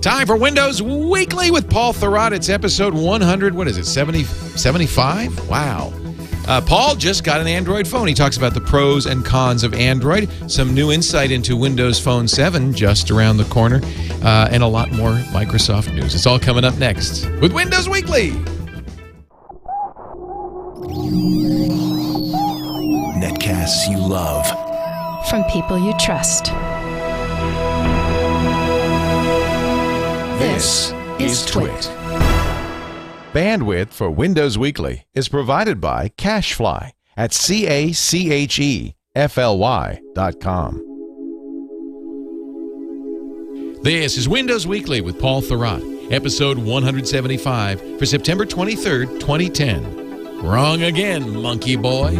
Time for Windows Weekly with Paul Thurrott. It's episode 100. What is it, 75? Wow. Paul just got an Android phone. He talks about the pros and cons of Android, some new insight into Windows Phone 7 just around the corner, and a lot more Microsoft news. It's all coming up next with Windows Weekly. Netcasts you love. From people you trust. This is TWiT. Bandwidth for Windows Weekly is provided by Cachefly at CACHEFLY.com. This is Windows Weekly with Paul Thurrott, episode 175 for September 23rd, 2010. Wrong again, monkey boy.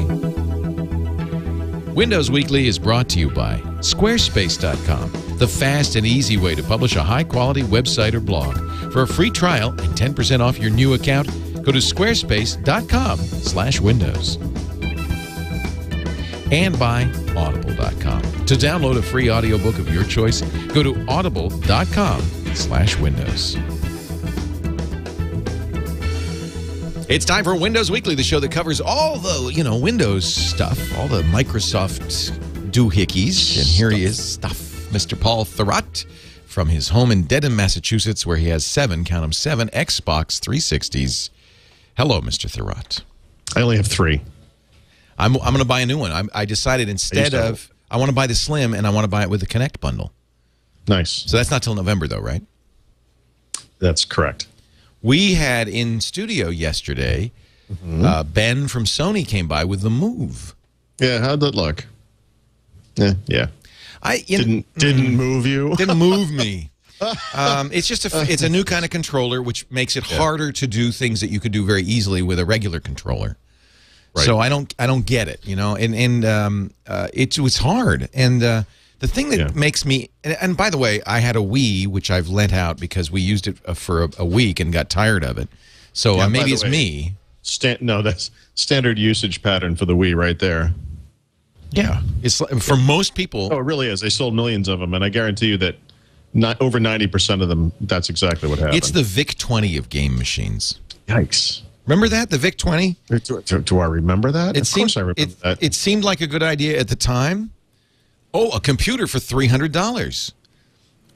Windows Weekly is brought to you by Squarespace.com, the fast and easy way to publish a high-quality website or blog. For a free trial and 10% off your new account, go to squarespace.com/windows. And by Audible.com. To download a free audiobook of your choice, go to audible.com/windows. It's time for Windows Weekly, the show that covers all the, Windows stuff, all the Microsoft doohickeys. And here he is, Mr. Paul Thurrott, from his home in Dedham, Massachusetts, where he has seven Xbox 360s. Hello, Mr. Thurrott. I only have 3. I'm going to buy a new one. I decided I want to buy the Slim, and I want to buy it with the Connect bundle. Nice. So that's not till November, though, right? That's correct. We had in studio yesterday, Ben from Sony came by with the Move. Yeah, how'd that look? Yeah. Didn't move you. Didn't move me. It's just it's a new kind of controller, which makes it harder to do things that you could do very easily with a regular controller. Right. So I don't get it, and it was hard. And the thing that makes me, and by the way, I had a Wii, which I've lent out because we used it for a week and got tired of it. So maybe it's me. No, that's standard usage pattern for the Wii right there. Yeah, it's for most people. Oh, it really is. They sold millions of them, and I guarantee you that over 90% of them, that's exactly what happened. It's the VIC-20 of game machines. Yikes. Remember that, the VIC-20? Do I remember that? Of course I remember that. It seemed like a good idea at the time. Oh, a computer for $300.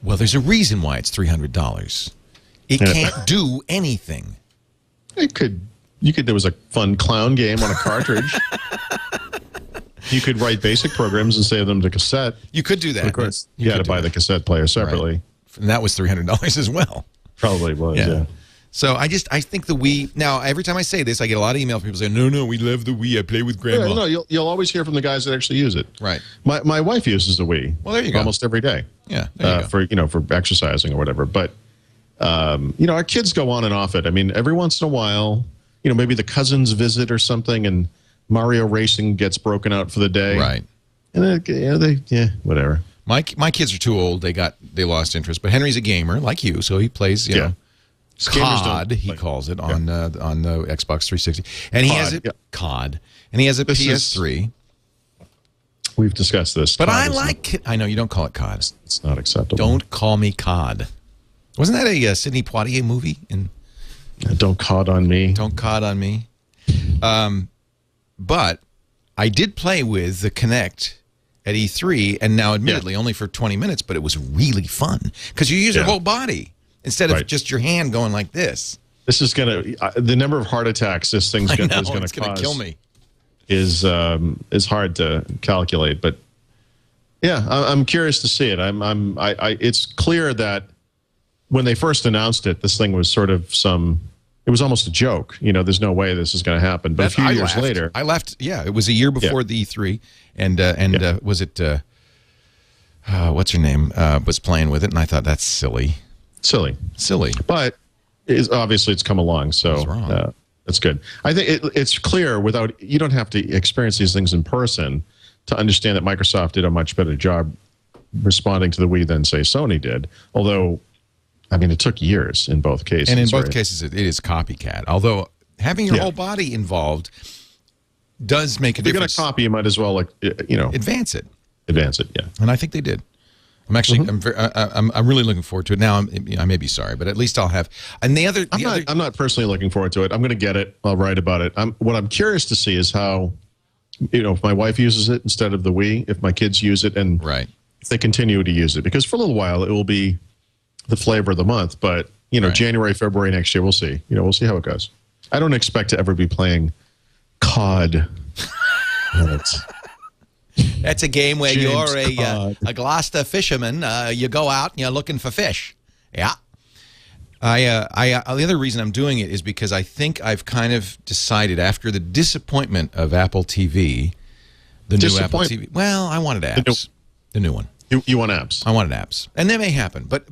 Well, there's a reason why it's $300. It can't do anything. It could. There was a fun clown game on a cartridge. You could write basic programs and save them to cassette. You could do that. Of course, you had to buy the cassette player separately. Right. And that was $300 as well. Probably was, yeah. So I think the Wii, now every time I say this, I get a lot of emails from people saying, no, we love the Wii, I play with Grandma. Yeah, no, you'll always hear from the guys that actually use it. Right. My wife uses the Wii. Well, there you go. Almost every day. Yeah, there you go. For exercising or whatever. But, our kids go on and off it. I mean, every once in a while, maybe the cousins visit or something, and Mario Racing gets broken out for the day. Right. And whatever. My kids are too old. They lost interest. But Henry's a gamer like you, so he plays, you know. COD, he calls it, on the Xbox 360. And he has a COD. And he has a PS3. We've discussed this. But I know you don't call it COD. It's not acceptable. Don't call me COD. Wasn't that a Sidney Poitier movie? Don't COD on me. Don't COD on me. But I did play with the Kinect at E3, and now admittedly only for 20 minutes, but it was really fun because you use your whole body instead of just your hand going like this. This is going to the number of heart attacks this thing's going to kill me. Is hard to calculate, but yeah, I'm curious to see it. It's clear that when they first announced it, this thing was sort of it was almost a joke. There's no way this is going to happen. But a few years later, I laughed. Yeah, it was a year before the E3, and was it what's her name was playing with it, and I thought that's silly. But obviously it's come along, so that's good. I think it's clear you don't have to experience these things in person to understand that Microsoft did a much better job responding to the Wii than, say, Sony did. Although, I mean, it took years in both cases. And in both cases, it is copycat. Although having your whole body involved does make a difference. If you're going to copy, you might as well, advance it. Advance it, yeah. And I think they did. I'm actually, I'm really looking forward to it. Now, I may be sorry, but at least I'll have. And I'm not personally looking forward to it. I'm going to get it. I'll write about it. What I'm curious to see is how, if my wife uses it instead of the Wii, if my kids use it, and if they continue to use it, because for a little while it will be the flavor of the month. But January, February next year, we'll see. We'll see how it goes. I don't expect to ever be playing COD. That's a game where you're a Gloucester fisherman. You go out and you're looking for fish. Yeah. The other reason I'm doing it is because I think I've kind of decided after the disappointment of Apple TV, the new Apple TV. Well, I wanted apps. The new one. You want apps? I wanted apps, and that may happen. But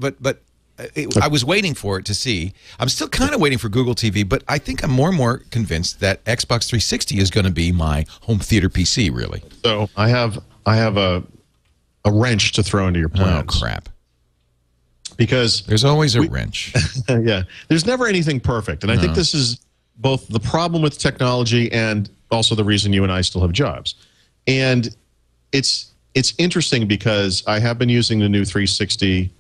I was waiting for it to see. I'm still kind of waiting for Google TV, but I think I'm more and more convinced that Xbox 360 is going to be my home theater PC, really. So I have a wrench to throw into your plans. Oh, crap. Because there's always a wrench. Yeah. There's never anything perfect. And I think this is both the problem with technology and also the reason you and I still have jobs. And it's interesting because I have been using the new 360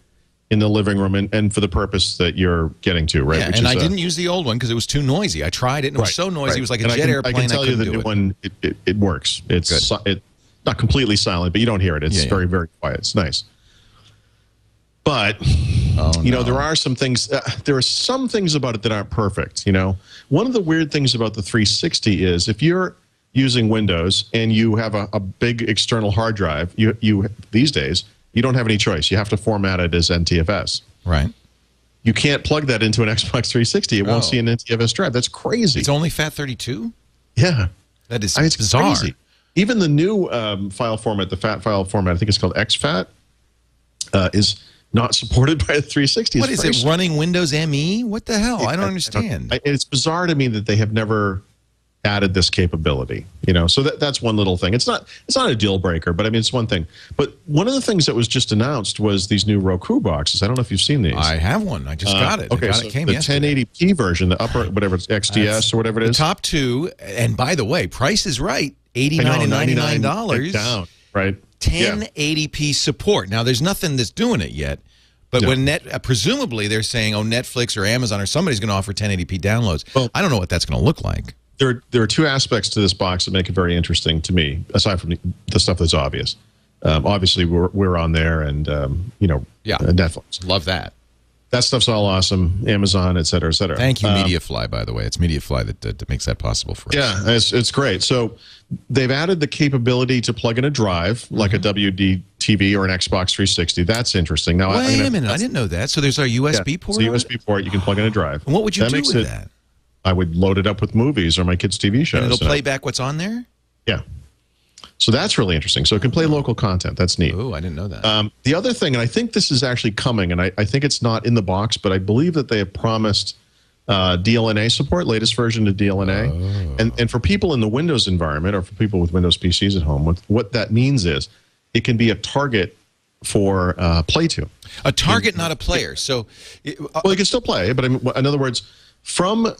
in the living room and for the purpose that you're getting to, right? Yeah, and I didn't use the old one because it was too noisy. I tried it and it was so noisy. It was like a jet airplane. I can tell you the new one, it works. It's not completely silent, but you don't hear it. It's very, very quiet. It's nice. But, there are some things, there are some things about it that aren't perfect, One of the weird things about the 360 is if you're using Windows and you have a big external hard drive, you these days, you don't have any choice. You have to format it as NTFS. Right. You can't plug that into an Xbox 360. It won't see an NTFS drive. That's crazy. It's only FAT32? Yeah. That is bizarre. Crazy. Even the new file format, the FAT file format, I think it's called XFAT, is not supported by the 360. What is it, running Windows ME? What the hell? I don't understand. It's bizarre to me that they have never added this capability, so that's one little thing. It's not a deal breaker, but I mean, it's one thing. But one of the things that was just announced was these new Roku boxes. I don't know if you've seen these. I have one. I just got it. Okay, it came the yesterday. 1080p version, the upper, whatever it's XDS or whatever it is. The top two, and by the way, price is right, $89 and $99. Down, right? 1080p support. Now, there's nothing that's doing it yet. But when presumably they're saying, Netflix or Amazon or somebody's going to offer 1080p downloads. Well, I don't know what that's going to look like. There are two aspects to this box that make it very interesting to me, aside from the stuff that's obvious. Obviously, we're on there, and Netflix. Love that. That stuff's all awesome. Amazon, et cetera, et cetera. Thank you, MediaFly, by the way. It's MediaFly that makes that possible for us. Yeah, it's great. So they've added the capability to plug in a drive, like a WD TV or an Xbox 360. That's interesting. Now, wait a minute. I didn't know that. So there's a USB port? It's a USB port. You can plug in a drive. And what would you do with that? I would load it up with movies or my kids' TV shows. And it'll play back what's on there? Yeah. So that's really interesting. So it can play local content. That's neat. Oh, I didn't know that. The other thing, and I think this is actually coming, and I think it's not in the box, but I believe that they have promised DLNA support, latest version of DLNA. Oh. And for people in the Windows environment or for people with Windows PCs at home, what that means is it can be a target for play to. A target, not a player. So, well, you can still play, but in other words, from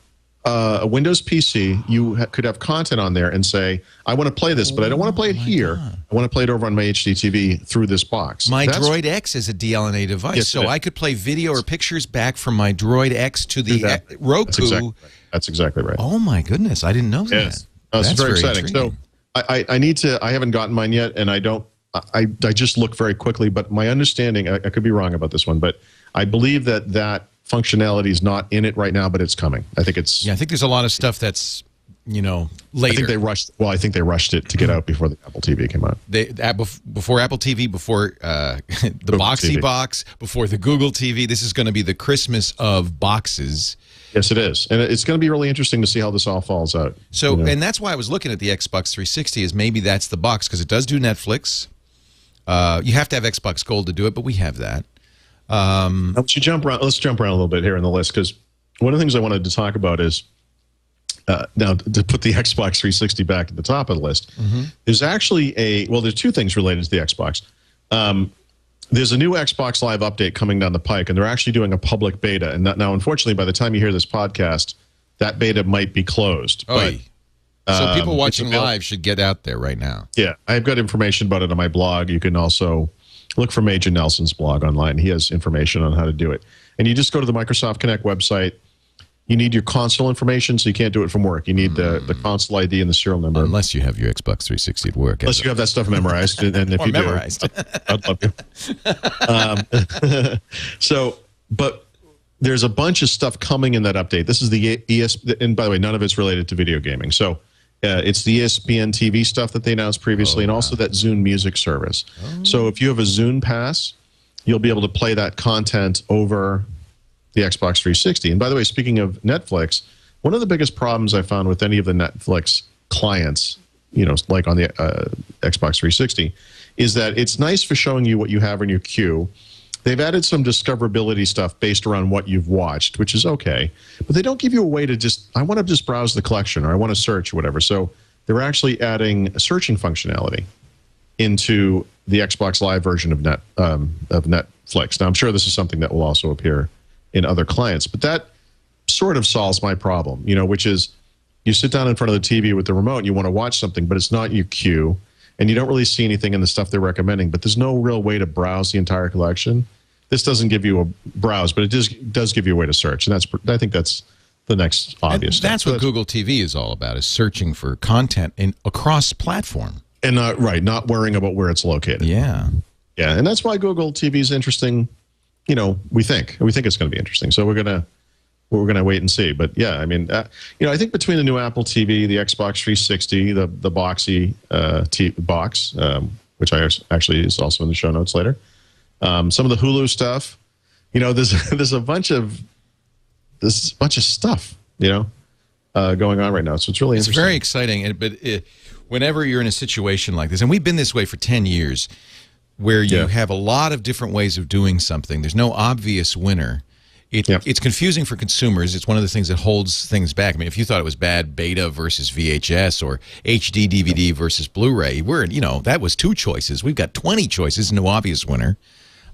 a Windows PC, you could have content on there and say, I want to play this, but I don't want to play it here. God. I want to play it over on my HD TV through this box. My Droid X is a DLNA device, so I could play video or pictures back from my Droid X to the Roku. That's exactly right. Oh, my goodness. I didn't know that. Yes. That's very exciting. Intriguing. So I haven't gotten mine yet, and I just looked very quickly, but my understanding, I could be wrong about this one, but I believe that functionality is not in it right now, but it's coming. I think it's... Yeah, I think there's a lot of stuff that's, later. I think they rushed it to get out before the Apple TV came out. Before Apple TV, before the Boxee box, before the Google TV. This is going to be the Christmas of boxes. Yes, it is. And it's going to be really interesting to see how this all falls out. So, and that's why I was looking at the Xbox 360 is maybe that's the box, because it does do Netflix. You have to have Xbox Gold to do it, but we have that. Let's jump around a little bit here in the list, because one of the things I wanted to talk about is now to put the Xbox 360 back at the top of the list. There's actually there's two things related to the Xbox. There's a new Xbox Live update coming down the pike, and they're actually doing a public beta. And now, unfortunately, by the time you hear this podcast, that beta might be closed. But, so people watching live should get out there right now. Yeah, I've got information about it on my blog. You can also Look for Major Nelson's blog online. He has information on how to do it. And you just go to the Microsoft Connect website. You need your console information, so you can't do it from work. You need the console ID and the serial number. Unless you have your Xbox 360 at work. Unless you have that stuff memorized. And if or you memorized. do, I'd love you. But there's a bunch of stuff coming in that update. This is the and by the way, none of it's related to video gaming. So it's the ESPN TV stuff that they announced previously, and also that Zune music service. So if you have a Zune pass, you'll be able to play that content over the Xbox 360. And by the way, speaking of Netflix, one of the biggest problems I found with any of the Netflix clients, like on the Xbox 360, is that it's nice for showing you what you have in your queue. They've added some discoverability stuff based around what you've watched, which is okay. But they don't give you a way to I want to just browse the collection, or I want to search or whatever. So they're actually adding searching functionality into the Xbox Live version of Netflix. Now, I'm sure this is something that will also appear in other clients, but that sort of solves my problem, which is you sit down in front of the TV with the remote and you want to watch something, but it's not your queue, and you don't really see anything in the stuff they're recommending, but there's no real way to browse the entire collection. This doesn't give you a browse, but it does give you a way to search, and I think that's the next obvious step. That's what Google TV is all about, is searching for content across platform. And not worrying about where it's located. Yeah. Yeah, and that's why Google TV is interesting. We think it's going to be interesting. So we're gonna wait and see. But yeah, I mean, I think between the new Apple TV, the Xbox 360, the Boxee box, which actually is also in the show notes later, some of the Hulu stuff, there's a bunch of stuff, going on right now. So it's really interesting. It's very exciting. But whenever you're in a situation like this, and we've been this way for 10 years. Where you have a lot of different ways of doing something. There's no obvious winner. It's confusing for consumers. It's one of the things that holds things back. I mean, if you thought it was bad beta versus VHS or HD DVD versus Blu-ray, that was 2 choices. We've got 20 choices, no obvious winner.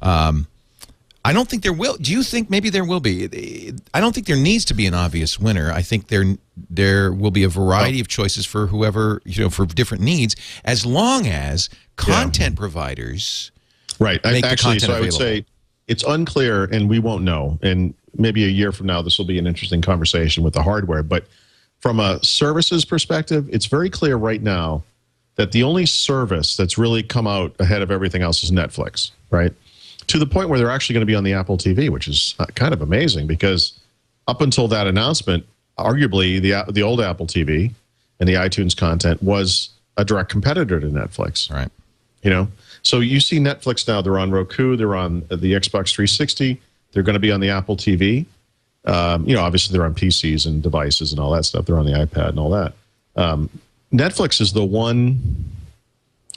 I don't think there will. Do you think maybe there will be? I don't think there needs to be an obvious winner. I think there will be a variety of choices for whoever, for different needs, as long as content providers make the content available. I would say it's unclear, and we won't know. And maybe a year from now, this will be an interesting conversation with the hardware. But from a services perspective, it's very clear right now that the only service that's really come out ahead of everything else is Netflix, right? To the point where they're actually going to be on the Apple TV, which is kind of amazing, because up until that announcement, arguably the old Apple TV and the iTunes content was a direct competitor to Netflix. Right. So you see Netflix now, they're on Roku, they're on the Xbox 360, they're going to be on the Apple TV. Obviously they're on PCs and devices and all that stuff. They're on the iPad and all that. Netflix is the one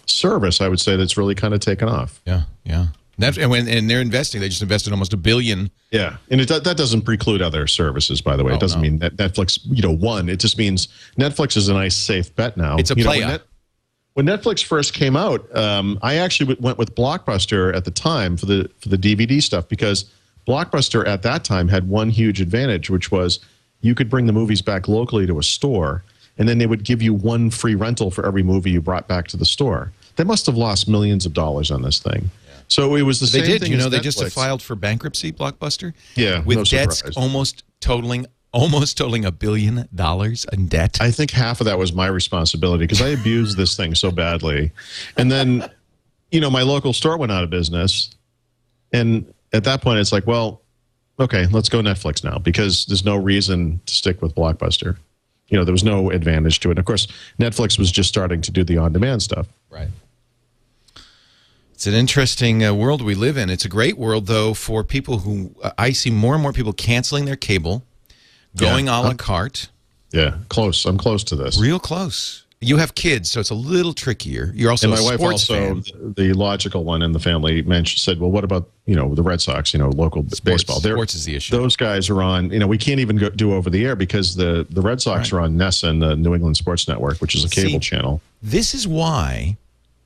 service, I would say, that's really kind of taken off. Yeah, yeah. And they're investing. They just invested almost $1 billion. Yeah, and that doesn't preclude other serviers, by the way. It doesn't mean that Netflix, won. It just means Netflix is a nice, safe bet now. It's a play. When Netflix first came out, I actually went with Blockbuster at the time for the DVD stuff, because Blockbuster at that time had one huge advantage, which was you could bring the movies back locally to a store, and then they would give you one free rental for every movie you brought back to the store. They must have lost millions of dollars on this thing. So it was the same thing. They did. They just filed for bankruptcy, Blockbuster. Yeah, with debts almost totaling $1 billion in debt. I think half of that was my responsibility, because I abused this thing so badly. And then, my local store went out of business, and at that point, it's like, well, okay, let's go Netflix now, because there's no reason to stick with Blockbuster. There was no advantage to it. And of course, Netflix was just starting to do the on-demand stuff. Right. It's an interesting world we live in. It's a great world, though, for people who I see more and more people canceling their cable, going a la carte. Yeah, close. I'm close to this. Real close. You have kids, so it's a little trickier. You're also a sports fan. The logical one in the family said, well, what about, the Red Sox, local baseball? Sports is the issue. Those guys are on, we can't even do over the air, because the Red Sox are on NESN, the New England Sports Network, which is a cable channel. This is why...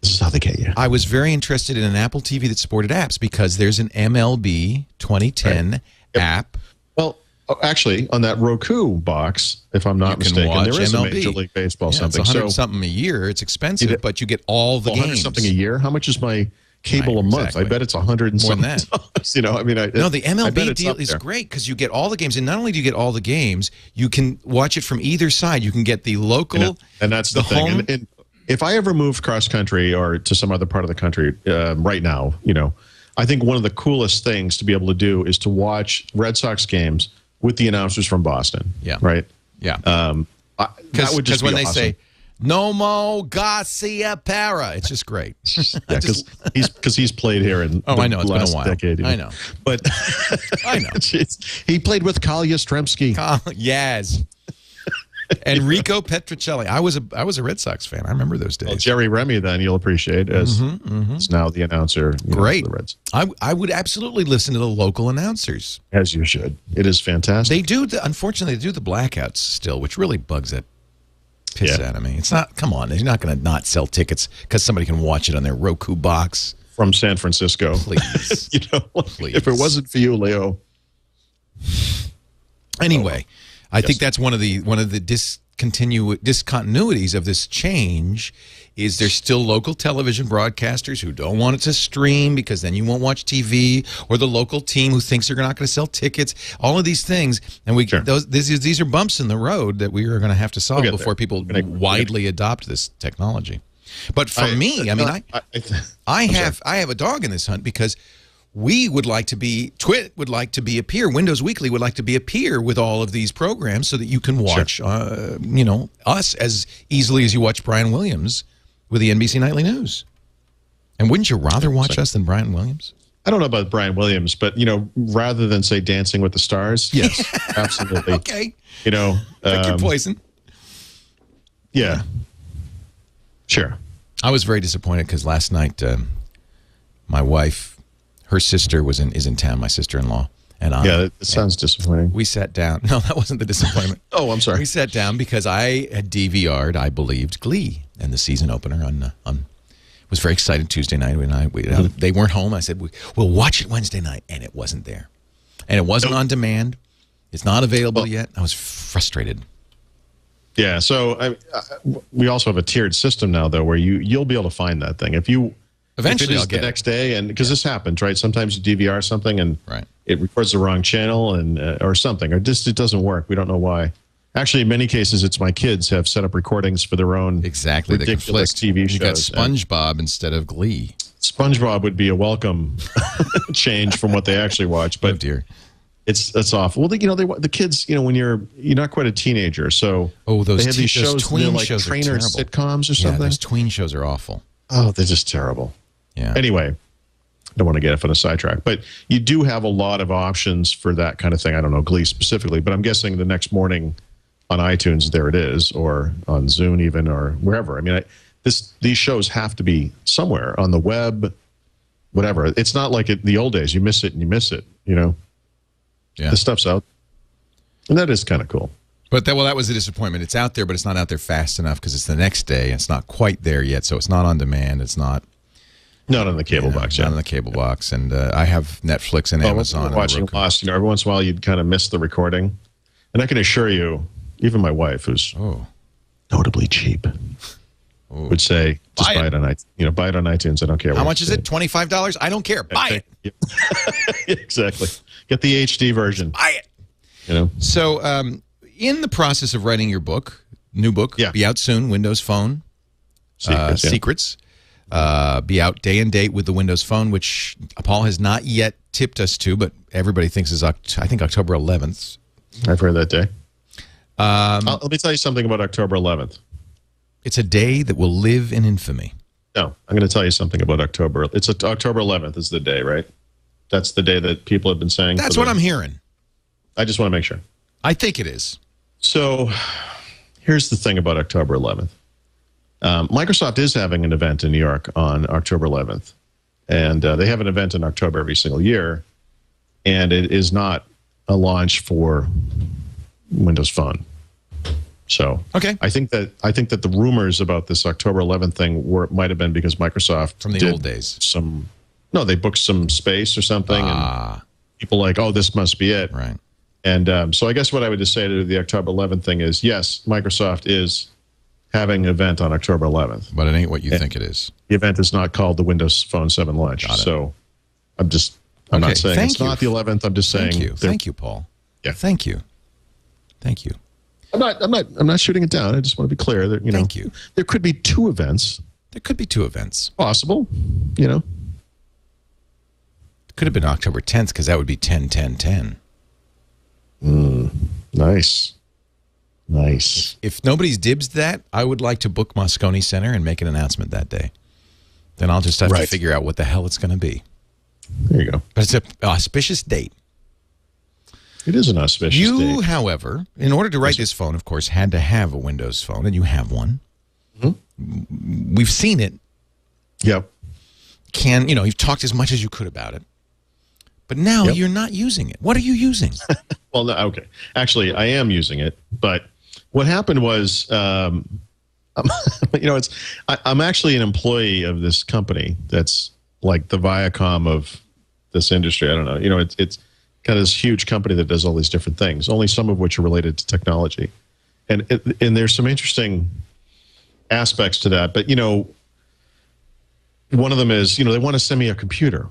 This is how they get you. I was very interested in an Apple TV that supported apps, because there's an MLB 2010 app. Well, actually, on that Roku box, if I'm not mistaken, there is MLB. A Major League Baseball something. It's $100 something a year. It's expensive, but you get all the games. $100 something a year. How much is my cable a month. I bet it's $100 and more than that. You know, I mean, no, the MLB deal is great because you get all the games, and not only do you get all the games, you can watch it from either side. You can get the local, and that's the thing. And if I ever moved cross country or to some other part of the country right now, you know, I think one of the coolest things to be able to do is to watch Red Sox games with the announcers from Boston. Yeah. Right. Yeah. Because when they say "No Mo Garcia Para," it's just great. Yeah, because he's played here in I know, it's been a while. decade. I know, but I know he played with Kyle Yastrzemski. Yes. Enrico Petrocelli. I was a Red Sox fan. I remember those days. Well, Jerry Remy, then you'll appreciate, is now the announcer. Great. For the Reds. I would absolutely listen to the local announcers. As you should. It is fantastic. They do. Unfortunately, they do the blackouts still, which really bugs that piss out of me. It's not. Come on, they're not going to not sell tickets because somebody can watch it on their Roku box from San Francisco. Please, you know, please. If it wasn't for you, Leo. Anyway. I think that's one of the discontinuities of this change is there's still local television broadcasters who don't want it to stream because then you won't watch TV, or the local team who thinks they're not going to sell tickets. All of these things, and these are bumps in the road that we are going to have to solve before people widely adopt this technology. But for me, I mean, I have a dog in this hunt because we would like to be, TWiT would like to be a peer, Windows Weekly would like to be a peer with all of these programs so that you can watch, you know, us as easily as you watch Brian Williams with the NBC Nightly News. And wouldn't you rather watch us than Brian Williams? I don't know about Brian Williams, but, you know, rather than say Dancing with the Stars, yes, absolutely. Okay. You know. Pick your poison. Yeah. Sure. I was very disappointed because last night my wife, her sister is in town, my sister-in-law, and I. Yeah, it sounds disappointing. We sat down. No, that wasn't the disappointment. Oh, I'm sorry. We sat down because I had DVR'd, I believed, Glee and the season opener on was very excited Tuesday night. They weren't home. I said we'll watch it Wednesday night, and it wasn't there, and it wasn't on demand. It's not available yet. I was frustrated. Yeah. So we also have a tiered system now, though, where you'll be able to find that thing if you. Eventually, I'll get the next day, and because this happens, right? Sometimes you DVR something and it records the wrong channel, and or something, or just it doesn't work. We don't know why. Actually, in many cases, it's my kids have set up recordings for their own ridiculous TV shows. You got SpongeBob instead of Glee. SpongeBob would be a welcome change from what they actually watch, but it's awful. Well, you know, the kids, you know, when you're not quite a teenager, so those they have these shows, tween like shows trainer sitcoms or something. Yeah, those tween shows are awful. Oh, they're just terrible. Yeah. Anyway, I don't want to get off on a sidetrack, but you do have a lot of options for that kind of thing. I don't know Glee specifically, but I'm guessing the next morning on iTunes, there it is, or on Zune even, or wherever. I mean, these shows have to be somewhere on the web, whatever. It's not like the old days. You miss it and you miss it, you know? Yeah. The stuff's out. And that is kind of cool. But that was a disappointment. It's out there, but it's not out there fast enough because it's the next day. It's not quite there yet, so it's not on demand. It's not on the cable box. Not on the cable box. And I have Netflix and Amazon. Watching Lost, you know, every once in a while you'd kind of miss the recording. And I can assure you, even my wife, who's notably cheap, would say, just buy it on iTunes. You know, buy it on iTunes. I don't care. How much is it? $25? I don't care. Buy it. Exactly. Get the HD version. Buy it. You know. So, in the process of writing your book, new book, be out soon, Windows Phone, Secrets, be out day and date with the Windows Phone, which Paul has not yet tipped us to, but everybody thinks is, I think, October 11th. I've heard that day. Let me tell you something about October 11th. It's a day that will live in infamy. No, I'm going to tell you something about October. October 11th is the day, right? That's the day that people have been saying. That's what I'm hearing. I just want to make sure. I think it is. So here's the thing about October 11th. Microsoft is having an event in New York on October 11th. And they have an event in October every single year. And it is not a launch for Windows Phone. So I think that the rumors about this October 11th thing might have been because Microsoft from the old days. They booked some space or something, and people like, oh, this must be it, right? And so I guess what I would just say to the October 11th thing is, yes, Microsoft is having an event on October 11th. But it ain't what you think it is. The event is not called the Windows Phone 7 launch. So I'm not saying it's not the 11th. I'm just saying. Thank you, Paul. Yeah. Thank you. Thank you. I'm not shooting it down. I just want to be clear that, Thank you. There could be 2 events. There could be 2 events. Possible, It could have been October 10th because that would be 10-10-10. Nice. Nice. If nobody's dibs that, I would like to book Moscone Center and make an announcement that day. Then I'll just have to figure out what the hell it's going to be. There you go. But it's an auspicious date. It is an auspicious date. You, however, in order to write this phone, of course, had to have a Windows phone, and you have one. We've seen it. Yep. You've talked as much as you could about it. But now you're not using it. What are you using? Well, no, okay. Actually, I am using it, but what happened was, I'm actually an employee of this company that's like the Viacom of this industry. I don't know. It's kind of this huge company that does all these different things, only some of which are related to technology. And there's some interesting aspects to that. But, one of them is, they want to send me a computer.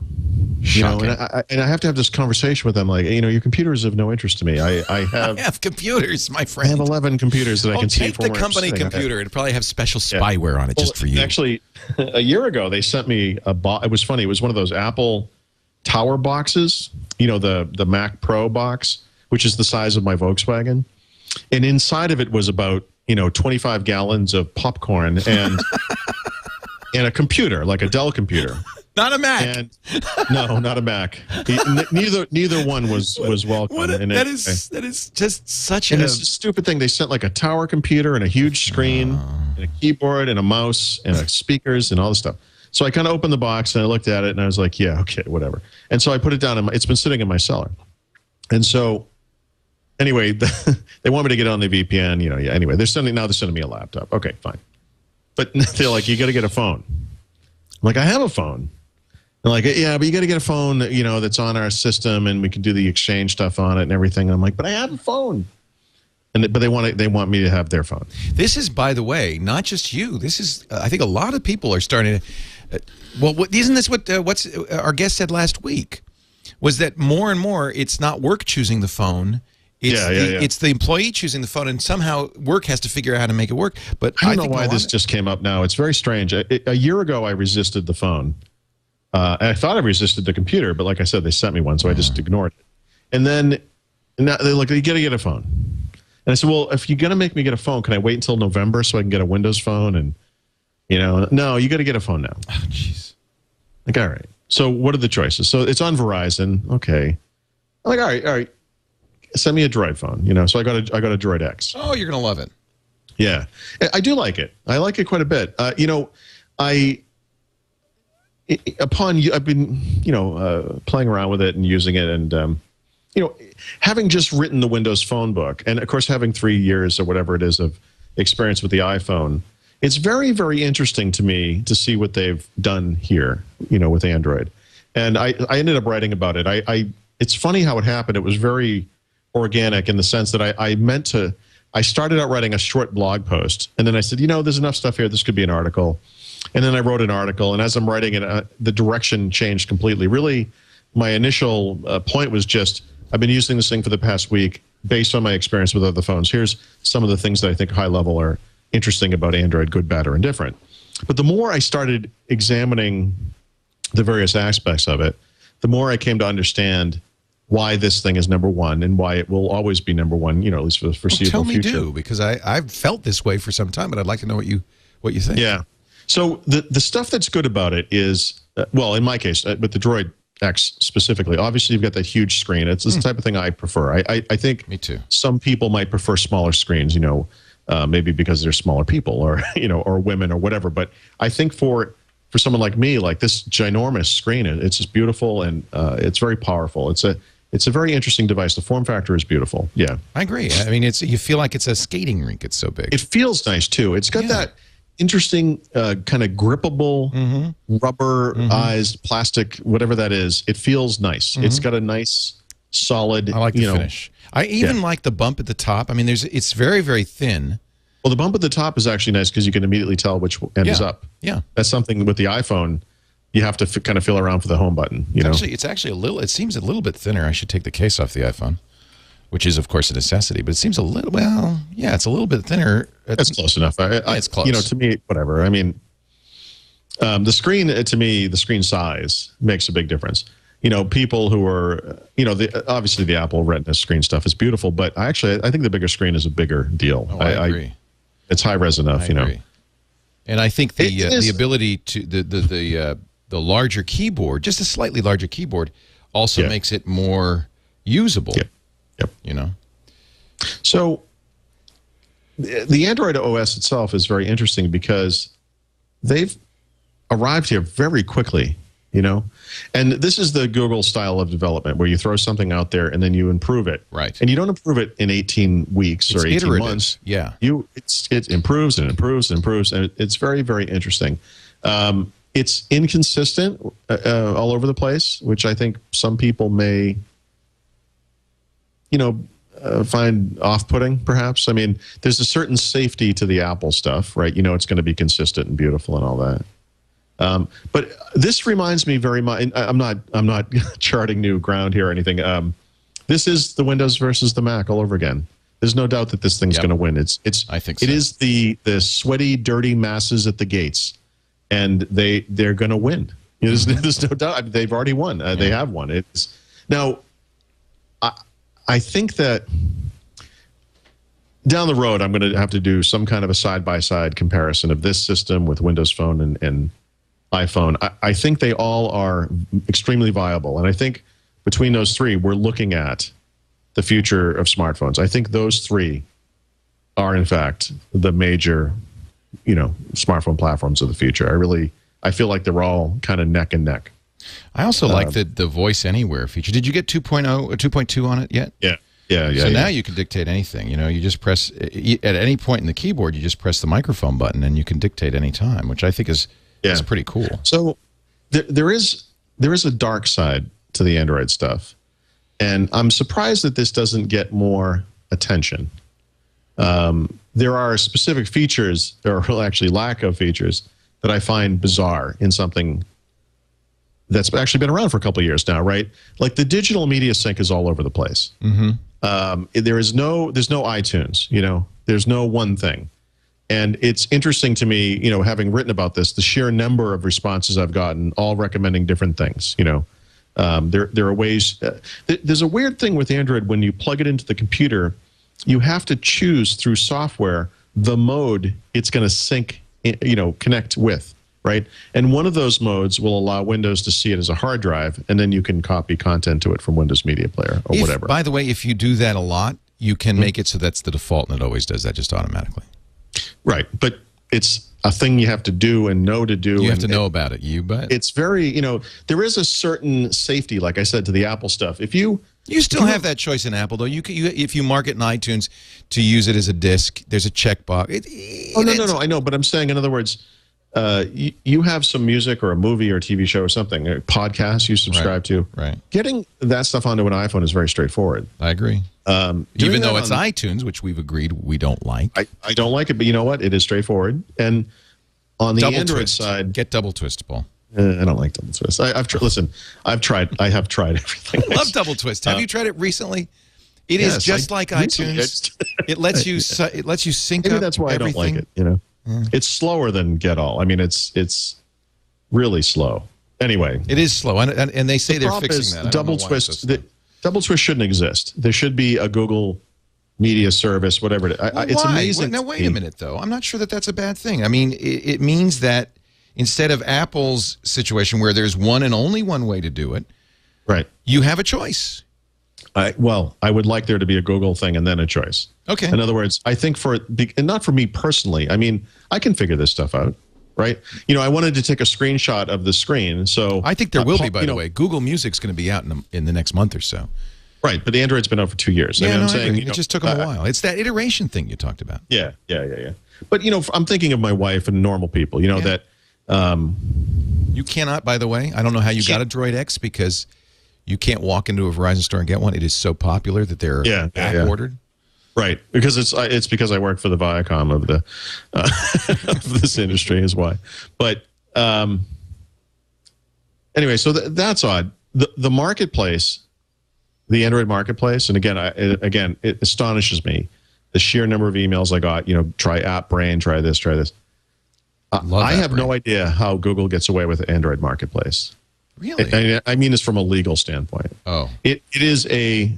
Shocking. And I have to have this conversation with them, like, your computer is of no interest to me. I have I have computers, my friend. I have 11 computers that I can see. Take the company computer. It'd probably have special spyware on it just for you. Actually, a year ago, they sent me a box. It was funny. It was one of those Apple Tower boxes, the Mac Pro box, which is the size of my Volkswagen. And inside of it was about, 25 gallons of popcorn and and a computer, like a Dell computer. Not a Mac. And, no, not a Mac. Neither one was welcome. That is just such a stupid thing. They sent like a tower computer and a huge screen and a keyboard and a mouse and speakers and all this stuff. So I kind of opened the box and I looked at it and I was like, yeah, okay, whatever. And so I put it down. It's been sitting in my cellar. And so anyway, they want me to get on the VPN. Anyway, they're sending me a laptop. Okay, fine. But they're like, you got to get a phone. I'm like, I have a phone. And like, yeah, but you got to get a phone, that's on our system, and we can do the exchange stuff on it and everything. And I'm like, but I have a phone. But they want me to have their phone. This is, by the way, not just you. This is, I think, a lot of people are starting to. Isn't this what our guest said last week? Was that more and more? It's not work choosing the phone. It's the employee choosing the phone, and somehow work has to figure out how to make it work. But I don't know why this just came up now. It's very strange. A year ago, I resisted the phone. And I thought I resisted the computer, but like I said, they sent me one, so I just ignored it. And then now they're like, you got to get a phone. And I said, well, if you're going to make me get a phone, can I wait until November so I can get a Windows phone? And, no, you got to get a phone now. Oh, jeez. Like, all right. So what are the choices? So it's on Verizon. Okay. I'm like, all right. Send me a Droid phone. So I got a Droid X. Oh, you're going to love it. Yeah. I do like it. I like it quite a bit. I've been, playing around with it and using it, and having just written the Windows Phone book, and of course having 3 years or whatever it is of experience with the iPhone, it's very, very interesting to me to see what they've done here, with Android. And I ended up writing about it. It's funny how it happened. It was very organic in the sense that I started out writing a short blog post, and then I said, there's enough stuff here. This could be an article. And then I wrote an article, and as I'm writing it, the direction changed completely. Really, my initial point was just, I've been using this thing for the past week based on my experience with other phones. Here's some of the things that I think high level are interesting about Android, good, bad, or indifferent. But the more I started examining the various aspects of it, the more I came to understand why this thing is number one and why it will always be number one, at least for the foreseeable future. Tell me, because I've felt this way for some time, but I'd like to know what you think. Yeah. So the stuff that's good about it is, well, in my case, with the Droid X specifically, obviously you've got that huge screen. It's the type of thing I prefer. I think me too. Some people might prefer smaller screens, maybe because they're smaller people or, or women or whatever. But I think for someone like me, like this ginormous screen, it's just beautiful, and it's very powerful. It's a very interesting device. The form factor is beautiful. Yeah. I agree. I mean, you feel like it's a skating rink. It's so big. It feels nice too. It's got that interesting kind of grippable rubberized plastic, whatever that is. It feels nice. It's got a nice solid, I like the finish. I even like the bump at the top. I mean, it's very, very thin, Well, the bump at the top is actually nice because you can immediately tell which end is up. Yeah. That's something with the iPhone. You have to kind of feel around for the home button. It's actually a little. It seems a little bit thinner. I should take the case off the iPhone, which is of course a necessity. But it seems a little. Well, yeah, it's a little bit thinner. That's close enough. It's close. To me, whatever. I mean, the screen to me, the screen size makes a big difference. People who are, obviously the Apple Retina screen stuff is beautiful, but I think the bigger screen is a bigger deal. Oh, I agree. It's high res enough, I agree. And I think the ability to the larger keyboard, just a slightly larger keyboard, also makes it more usable. Yep. So the Android OS itself is very interesting because they've arrived here very quickly. And this is the Google style of development where you throw something out there and then you improve it. Right. And you don't improve it in 18 weeks or 18 months. Yeah. It improves and improves and improves. And it's very, very interesting. It's inconsistent all over the place, which I think some people may, find off-putting, perhaps. I mean, there's a certain safety to the Apple stuff, right? It's going to be consistent and beautiful and all that. But this reminds me very much. I'm not charting new ground here or anything. This is the Windows versus the Mac all over again. There's no doubt that this thing's going to win. I think so. It is the sweaty, dirty masses at the gates, and they're going to win. There's no doubt. I mean, they've already won. They have won. Now. I think that down the road, I'm going to have to do some kind of a side-by-side comparison of this system with Windows Phone and iPhone. I think they all are extremely viable. And I think between those three, we're looking at the future of smartphones. I think those three are, in fact, the major, smartphone platforms of the future. I feel like they're all kind of neck and neck. I also like the Voice Anywhere feature. Did you get 2.0 or 2.2 on it yet? Yeah. So now you can dictate anything. You just press, at any point in the keyboard, you just press the microphone button and you can dictate any time, which I think is pretty cool. So there is a dark side to the Android stuff. And I'm surprised that this doesn't get more attention. There are specific features, or actually lack of features, that I find bizarre in something that's actually been around for a couple of years now, right? Like the digital media sync is all over the place. There's no iTunes, there's no one thing. And it's interesting to me, having written about this, the sheer number of responses I've gotten, all recommending different things. There are ways. There's a weird thing with Android when you plug it into the computer, you have to choose through software the mode it's going to sync, connect with. Right, and one of those modes will allow Windows to see it as a hard drive, and then you can copy content to it from Windows Media Player or whatever. By the way, if you do that a lot, you can make it so that's the default, and it always does that just automatically. Right, but it's a thing you have to do and know to do. You have to know about it. But it's very, there is a certain safety, like I said, to the Apple stuff. If you still have that choice in Apple, though. If you mark it in iTunes to use it as a disk, there's a checkbox. No. I know, but I'm saying, in other words. You have some music or a movie or a TV show or something, a podcast you subscribe to. Right. Getting that stuff onto an iPhone is very straightforward. I agree. Even though it's iTunes, which we've agreed we don't like. I don't like it, but you know what? It is straightforward. And on the Android side... Get double twist, Paul. I don't like double twist. I have tried everything. I love double twist. Have you tried it recently? It is just like iTunes. It lets you sync Maybe up that's why everything. I don't like it, It's slower than Get All. I mean, it's really slow. Anyway, it is slow, and they say they're fixing that. Double twist. Double twist shouldn't exist. There should be a Google Media Service, whatever. It's amazing. Now wait a minute, though. I'm not sure that that's a bad thing. I mean, it means that instead of Apple's situation where there's one and only one way to do it, right? You have a choice. I would like there to be a Google thing and then a choice. Okay. In other words, I think and not for me personally. I mean, I can figure this stuff out, right? I wanted to take a screenshot of the screen, so I think there will be. By the way, Google Music's going to be out in the next month or so. Right, but the Android's been out for 2 years. Yeah, I'm saying it just took them a while. It's that iteration thing you talked about. Yeah. But I'm thinking of my wife and normal people. that you cannot. By the way, I don't know how you got a Droid X because. You can't walk into a Verizon store and get one. It is so popular that they're back ordered. Right, because it's because I work for the Viacom of the of this industry is why. But anyway, so that's odd. The marketplace, the Android marketplace, and again, it astonishes me the sheer number of emails I got. Try AppBrain, try this, try this. I have no idea how Google gets away with Android marketplace. Really? I mean this from a legal standpoint. Oh, it is a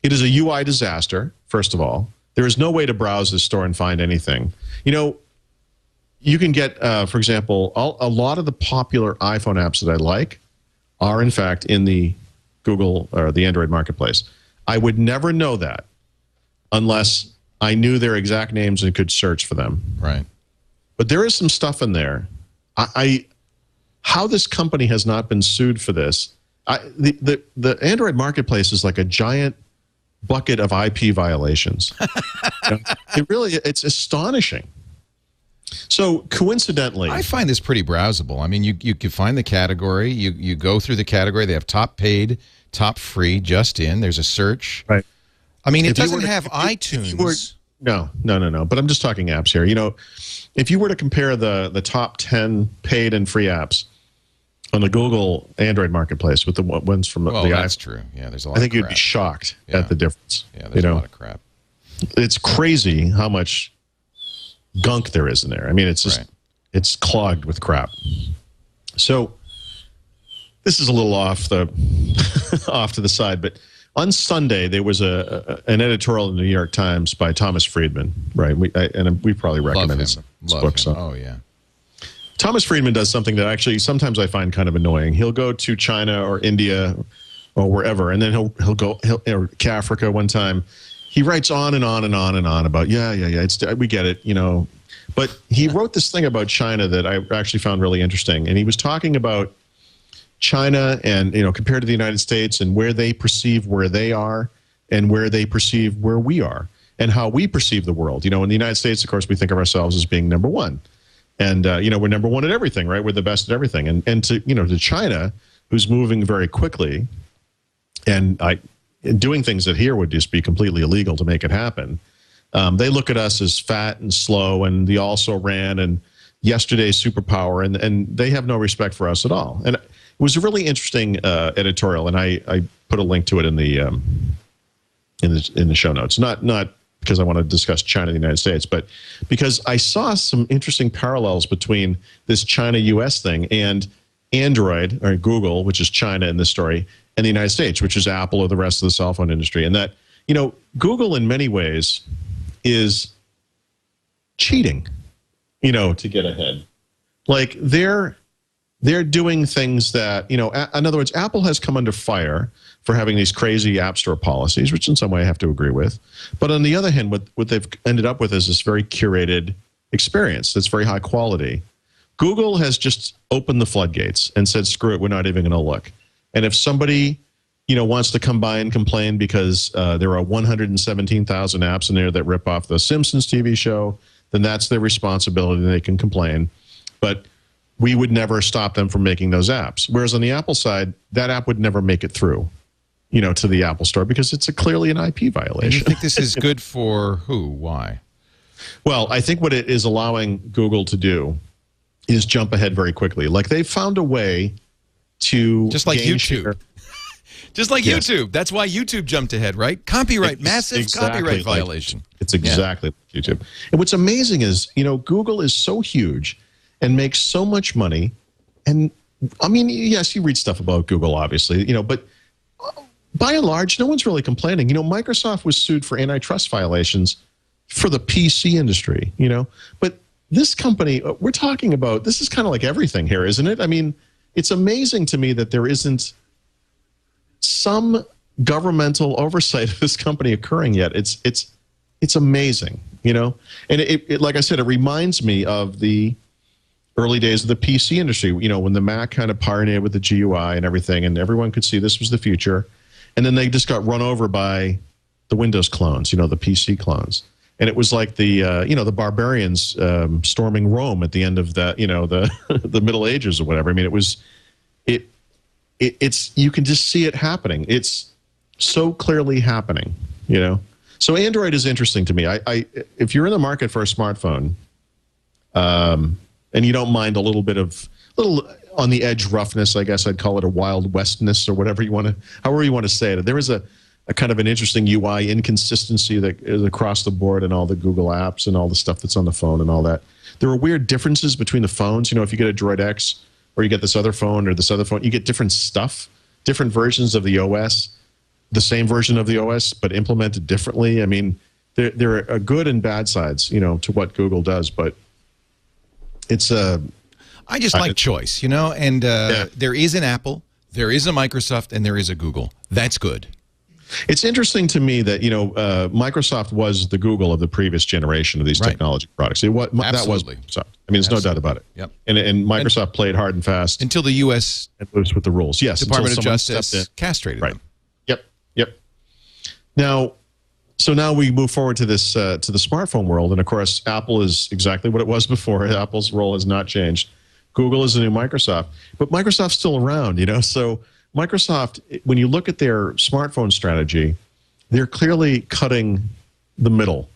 UI disaster. First of all, there is no way to browse this store and find anything. You can get, for example, a lot of the popular iPhone apps that I like are, in fact, in the Google or the Android marketplace. I would never know that unless I knew their exact names and could search for them. Right. But there is some stuff in there. How this company has not been sued for this. The Android marketplace is like a giant bucket of IP violations. It's astonishing. So coincidentally, I find this pretty browsable. I mean, you can find the category. You go through the category. They have top paid, top free, just in. There's a search. Right. I mean, it doesn't have iTunes. No. But I'm just talking apps here. If you were to compare the top 10 paid and free apps on the Google Android marketplace with the ones from the iPhone. That's true. Yeah, there's a lot. I think you'd be shocked at the difference. Yeah, there's a lot of crap. It's crazy how much gunk there is in there. I mean, it's just it's clogged with crap. So this is a little off to the side, but on Sunday there was an editorial in the New York Times by Thomas Friedman. Right, we probably recommend his books. Oh yeah. Thomas Friedman does something that actually sometimes I find kind of annoying. He'll go to China or India or wherever, and then he'll go or Africa one time. He writes on and on and on and on about we get it, But he wrote this thing about China that I actually found really interesting, and he was talking about China and compared to the United States and where they perceive where they are and where they perceive where we are and how we perceive the world. In the United States, of course, we think of ourselves as being number one. And, we're number one at everything, right? We're the best at everything. And to China, who's moving very quickly and doing things that here would just be completely illegal to make it happen. They look at us as fat and slow and the also-ran and yesterday's superpower, and they have no respect for us at all. And it was a really interesting editorial, and I put a link to it in the show notes. Not because I want to discuss China and the United States, but because I saw some interesting parallels between this China-U.S. thing and Android, or Google, which is China in this story, and the United States, which is Apple or the rest of the cell phone industry. And that, Google in many ways is cheating, to get ahead. Like they're doing things that, in other words, Apple has come under fire for having these crazy App Store policies, which in some way I have to agree with. But on the other hand, what they've ended up with is this very curated experience that's very high quality. Google has just opened the floodgates and said, screw it, we're not even going to look. And if somebody, wants to come by and complain because there are 117,000 apps in there that rip off the Simpsons TV show, then that's their responsibility. They can complain. But we would never stop them from making those apps. Whereas on the Apple side, that app would never make it through, to the Apple Store because it's clearly an IP violation. And you think this is good for who? Why? Well, I think what it is allowing Google to do is jump ahead very quickly. Like they've found a way to just like YouTube. Share. Just like YouTube. That's why YouTube jumped ahead, right? Copyright, massive copyright violation. It's exactly like YouTube. And what's amazing is, Google is so huge and makes so much money. And I mean, yes, you read stuff about Google, obviously, but by and large, no one's really complaining. Microsoft was sued for antitrust violations for the PC industry, but this company, we're talking about, this is kind of like everything here, isn't it? I mean, it's amazing to me that there isn't some governmental oversight of this company occurring yet. It's amazing, and it like I said, it reminds me of the early days of the PC industry, when the Mac kind of pioneered with the GUI and everything, and everyone could see this was the future. And then they just got run over by the Windows clones, the PC clones. And it was like the, the barbarians storming Rome at the end of the, the Middle Ages or whatever. I mean, it's you can just see it happening. It's so clearly happening, So Android is interesting to me. If you're in the market for a smartphone, and you don't mind a little on the edge roughness, I guess I'd call it a Wild Westness or whatever however you want to say it. There is a kind of an interesting UI inconsistency that is across the board in all the Google apps and all the stuff that's on the phone and all that. There are weird differences between the phones. You know, if you get a Droid X or you get this other phone or this other phone, you get different stuff, different versions of the OS, the same version of the OS, but implemented differently. I mean, there are good and bad sides, you know, to what Google does, but it's I just like choice, you know, and there is an Apple, there is a Microsoft, and there is a Google. That's good. It's interesting to me that, you know, Microsoft was the Google of the previous generation of these technology products. That was Microsoft. I mean, there's no doubt about it. Yep. And Microsoft played hard and fast until the U.S. and loose with the rules. Yes, Department of Justice castrated them. Yep. Now, so now we move forward to this to the smartphone world, and of course, Apple is exactly what it was before. Apple's role has not changed. Google is the new Microsoft, but Microsoft's still around, you know. So Microsoft, when you look at their smartphone strategy, they're clearly cutting the middle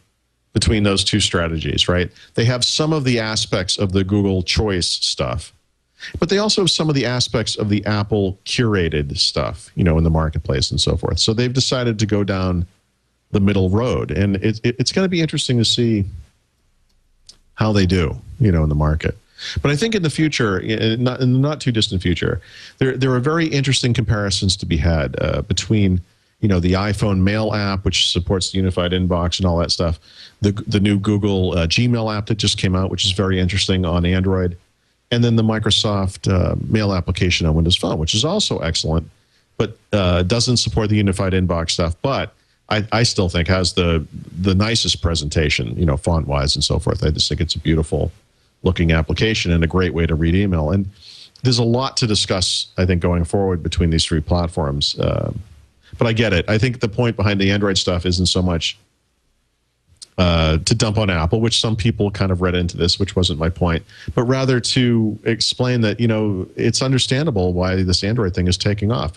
between those two strategies, right? They have some of the aspects of the Google choice stuff, but they also have some of the aspects of the Apple curated stuff, you know, in the marketplace and so forth. So they've decided to go down the middle road, and it's going to be interesting to see how they do, you know, in the market. But I think in the future, in the not too distant future, there are very interesting comparisons to be had between, you know, the iPhone Mail app, which supports the unified inbox and all that stuff, the new Google Gmail app that just came out, which is very interesting on Android, and then the Microsoft Mail application on Windows Phone, which is also excellent, but doesn't support the unified inbox stuff, but I still think has the nicest presentation, you know, font-wise and so forth. I just think it's a beautiful looking application and a great way to read email. And there's a lot to discuss, I think, going forward between these three platforms. But I get it. I think the point behind the Android stuff isn't so much to dump on Apple, which some people kind of read into this, which wasn't my point, but rather to explain that, you know, it's understandable why this Android thing is taking off.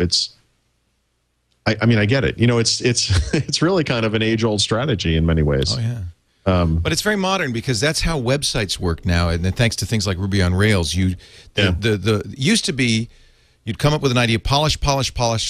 I mean, I get it. You know, it's really kind of an age-old strategy in many ways. Oh, yeah. But it's very modern because that's how websites work now, and then thanks to things like Ruby on Rails, the used to be you'd come up with an idea, polish,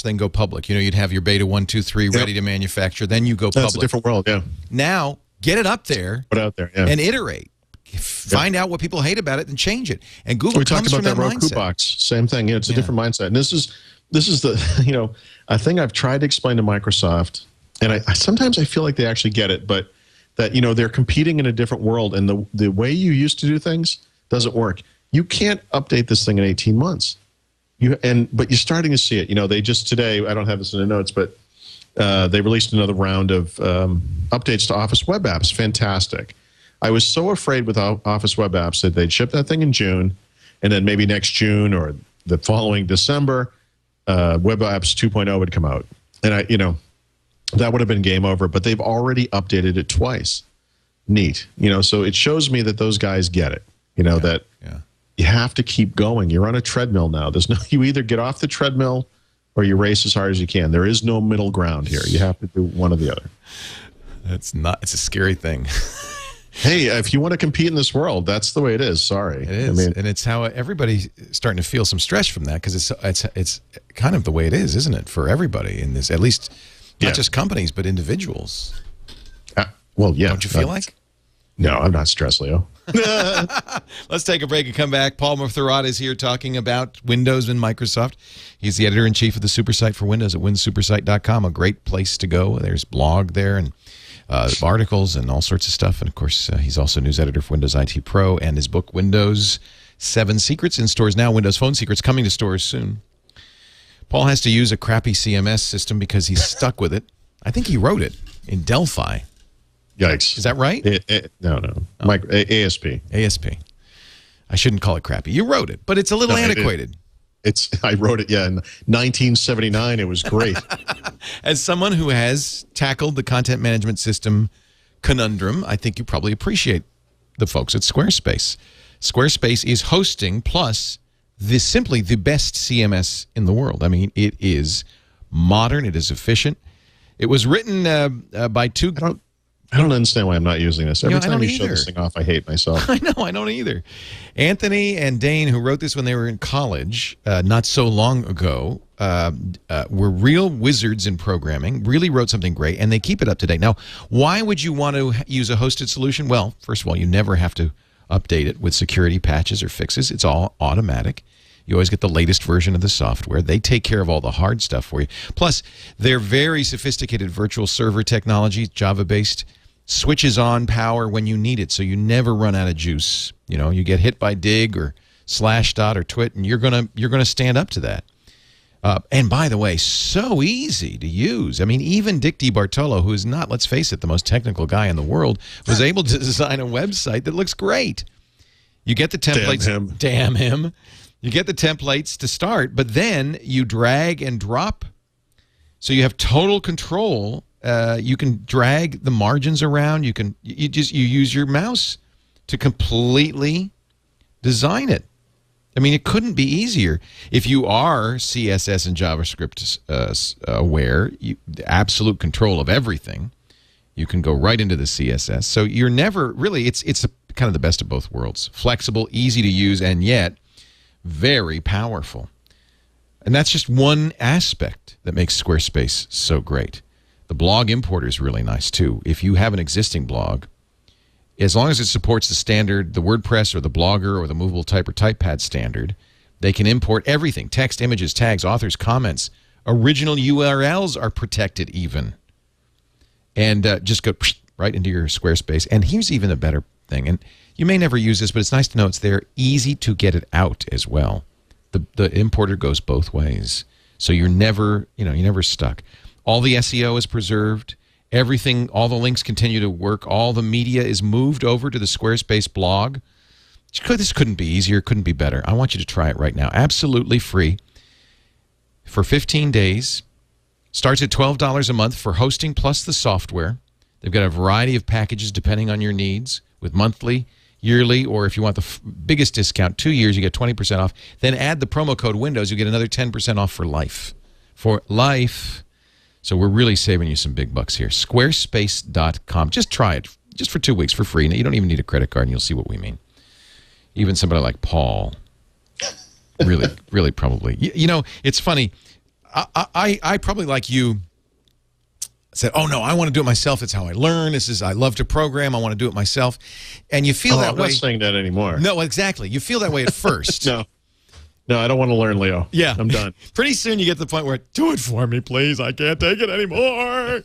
then go public. You know, you'd have your beta 1, 2, 3 ready to manufacture, then you go public. That's a different world, yeah. Now, get it up there, put it out there, and iterate. Find out what people hate about it and change it. And Google comes from that mindset. We talked about that Roku box, same thing. You know, it's a different mindset. And this is the, you know, a thing I've tried to explain to Microsoft, and sometimes I feel like they actually get it, but that, you know, they're competing in a different world, and the way you used to do things doesn't work. You can't update this thing in 18 months. But you're starting to see it. You know, they just today, I don't have this in the notes, but they released another round of updates to Office web apps. Fantastic. I was so afraid with Office web apps that they'd ship that thing in June, and then maybe next June or the following December, Web Apps 2.0 would come out. And you know, that would have been game over, but they've already updated it twice. Neat. You know, so it shows me that those guys get it. You know, that you have to keep going. You're on a treadmill now. You either get off the treadmill or you race as hard as you can. There is no middle ground here. You have to do one or the other. It's a scary thing. Hey, if you want to compete in this world, that's the way it is. Sorry. It is. I mean, and it's how everybody's starting to feel some stress from that, because it's kind of the way it is, isn't it, for everybody in this, at least not just companies, but individuals. Well, yeah. Don't you feel like? No, I'm not stressed, Leo. Let's take a break and come back. Paul Thurrott is here talking about Windows and Microsoft. He's the editor-in-chief of the SuperSite for Windows at winsupersite.com, a great place to go. There's blog there and articles and all sorts of stuff. And, of course, he's also news editor for Windows IT Pro, and his book, Windows 7 Secrets, in stores now. Windows Phone Secrets coming to stores soon. Paul has to use a crappy CMS system because he's stuck with it. I think he wrote it in Delphi. Yikes. Is that right? No. Oh. ASP. ASP. I shouldn't call it crappy. You wrote it, but it's a little antiquated. I wrote it, in 1979. It was great. As someone who has tackled the content management system conundrum, I think you probably appreciate the folks at Squarespace. Squarespace is hosting, plus simply the best CMS in the world. I mean, it is modern. It is efficient. It was written by two. I don't understand why I'm not using this. Every time you show either. this thing off, I hate myself. I know, I don't either. Anthony and Dane, who wrote this when they were in college, not so long ago, were real wizards in programming, really wrote something great, and they keep it up to date. Now, why would you want to use a hosted solution? Well, first of all, you never have to update it with security patches or fixes. It's all automatic. You always get the latest version of the software. They take care of all the hard stuff for you. Plus, their very sophisticated virtual server technology, Java-based, switches on power when you need it, so you never run out of juice. You know, you get hit by Dig or Slashdot or Twit, and you're gonna stand up to that. And by the way, so easy to use. I mean, even Dick DiBartolo, who is not, let's face it, the most technical guy in the world, was able to design a website that looks great. You get the templates. Damn him. You get the templates to start, but then you drag and drop, so you have total control. You can drag the margins around. You use your mouse to completely design it. I mean, it couldn't be easier. If you are CSS and JavaScript aware, absolute control of everything, you can go right into the CSS. So you're never really. It's kind of the best of both worlds. Flexible, easy to use, and yet very powerful. And that's just one aspect that makes Squarespace so great. The blog importer is really nice, too. If you have an existing blog, as long as it supports the standard, the WordPress or the Blogger or the movable type or typepad standard, they can import everything. Text, images, tags, authors, comments. Original URLs are protected even. And just go right into your Squarespace. And here's even a better thing. And you may never use this, but it's nice to know it's there. Easy to get it out as well. The importer goes both ways. So you're never stuck. All the SEO is preserved. Everything, all the links continue to work. All the media is moved over to the Squarespace blog. This couldn't be easier. Couldn't be better. I want you to try it right now. Absolutely free for 15 days. Starts at $12 a month for hosting plus the software. They've got a variety of packages depending on your needs with monthly, yearly, or if you want the biggest discount, 2 years, you get 20% off. Then add the promo code Windows, you get another 10% off for life. For life. So we're really saving you some big bucks here. Squarespace.com. Just try it just for 2 weeks for free. Now, you don't even need a credit card, and you'll see what we mean. Even somebody like Paul, really probably. You know, it's funny. I probably like you said, oh, no, I want to do it myself. It's how I learn. I love to program. I want to do it myself. And you feel that way. I'm not saying that anymore. No, exactly. You feel that way at first. No, I don't want to learn, Leo. Yeah. I'm done. Pretty soon you get to the point where, do it for me, please. I can't take it anymore.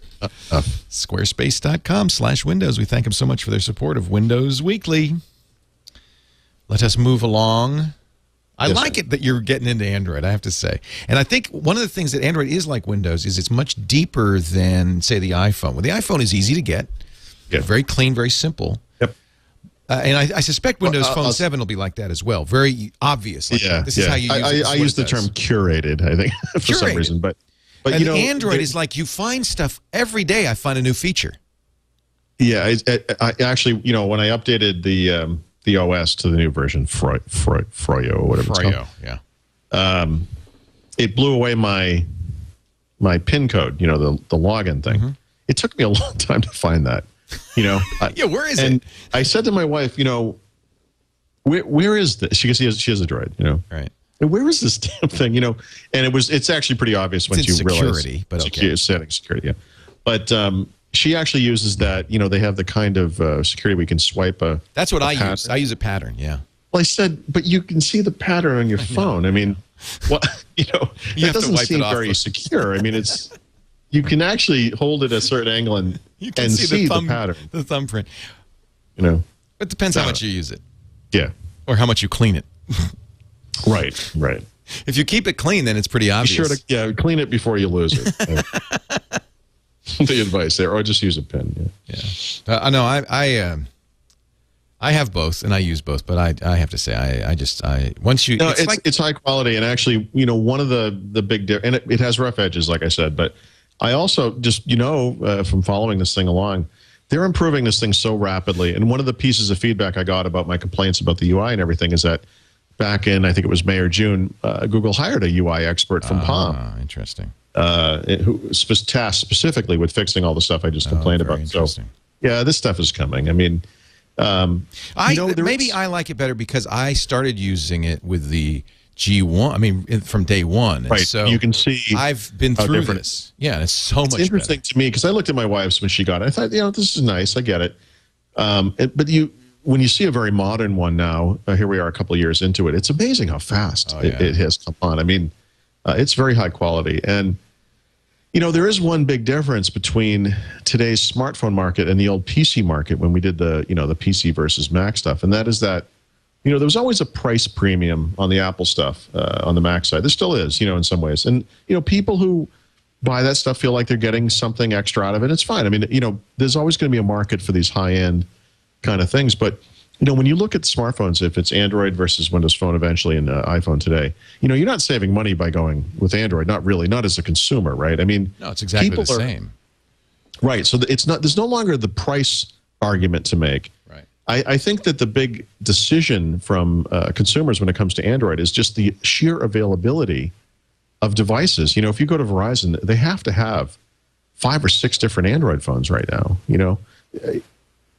Squarespace.com/Windows. We thank them so much for their support of Windows Weekly. Let us move along. I like it that you're getting into Android, I have to say. And I think one of the things that Android is like Windows is it's much deeper than, say, the iPhone. Well, the iPhone is easy to get. Yeah. Very clean, very simple. Yep. And I suspect Windows Phone 7 will be like that as well. Very obvious. Like, this is how you use it. I use the term curated, I think, for some reason. But you know, Android is like you find stuff every day. I find a new feature. Yeah, I actually, you know, when I updated the OS to the new version, Froyo or whatever it's called. Yeah. It blew away my PIN code, you know, the login thing. Mm-hmm. It took me a long time to find that. You know, yeah, where is and it? I said to my wife, you know, where is this? She has a Droid, you know, right? And where is this damn thing, you know? And it's actually pretty obvious once you realize setting security. Yeah, but she actually uses that. You know, they have the kind of security we can swipe a. That's what I use. I use a pattern. Yeah. Well, I said, but you can see the pattern on your phone. I mean, what you know, it doesn't seem very secure. I mean, it's. You can actually hold it at a certain angle and see the pattern. The thumbprint. You know. It depends how much you use it. Yeah. Or how much you clean it. Right. If you keep it clean, then it's pretty obvious. Be sure to clean it before you lose it. The advice there. Or just use a pen. Yeah. I know. I have both, and I use both, but I have to say, once you... No, it's high quality, and actually, you know, one of the big... And it has rough edges, like I said, but... I also just, you know, from following this thing along, they're improving this thing so rapidly. And one of the pieces of feedback I got about my complaints about the UI and everything is that back in, I think it was May or June, Google hired a UI expert from Palm. Interesting. Who was tasked specifically with fixing all the stuff I just complained about. So, yeah, this stuff is coming. I mean, maybe I like it better because I started using it with the G1. I mean, from day one. Right. So you can see I've been through this. Yeah, it's so much interesting to me because I looked at my wife's when she got it. I thought, this is nice. I get it. But when you see a very modern one now, here we are a couple of years into it, it's amazing how fast it has come on. I mean, it's very high quality. And, there is one big difference between today's smartphone market and the old PC market when we did the PC versus Mac stuff. And that is that, there was always a price premium on the Apple stuff on the Mac side. There still is, in some ways. And, people who buy that stuff feel like they're getting something extra out of it. It's fine. I mean, there's always going to be a market for these high-end kind of things. But, when you look at smartphones, if it's Android versus Windows Phone eventually and iPhone today, you're not saving money by going with Android. Not really. Not as a consumer, right? I mean, no, it's exactly the same. Right. So there's no longer the price argument to make. Right. I think that the big decision from consumers when it comes to Android is just the sheer availability of devices. If you go to Verizon, they have to have 5 or 6 different Android phones right now.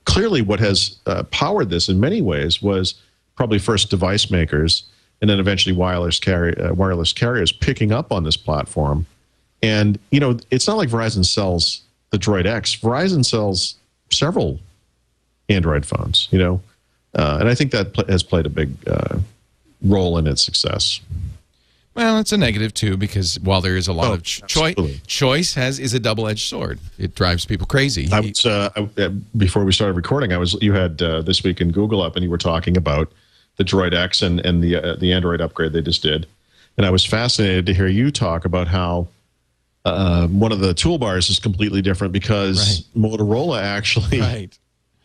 Clearly what has powered this in many ways was probably first device makers and then eventually wireless carriers picking up on this platform. And, it's not like Verizon sells the Droid X. Verizon sells several Android phones, and I think that has played a big role in its success. Well, it's a negative too because while there is a lot of choice is a double-edged sword. It drives people crazy. Before we started recording, you had This Week in Google up, and you were talking about the Droid X and the Android upgrade they just did, and I was fascinated to hear you talk about how one of the toolbars is completely different because Motorola actually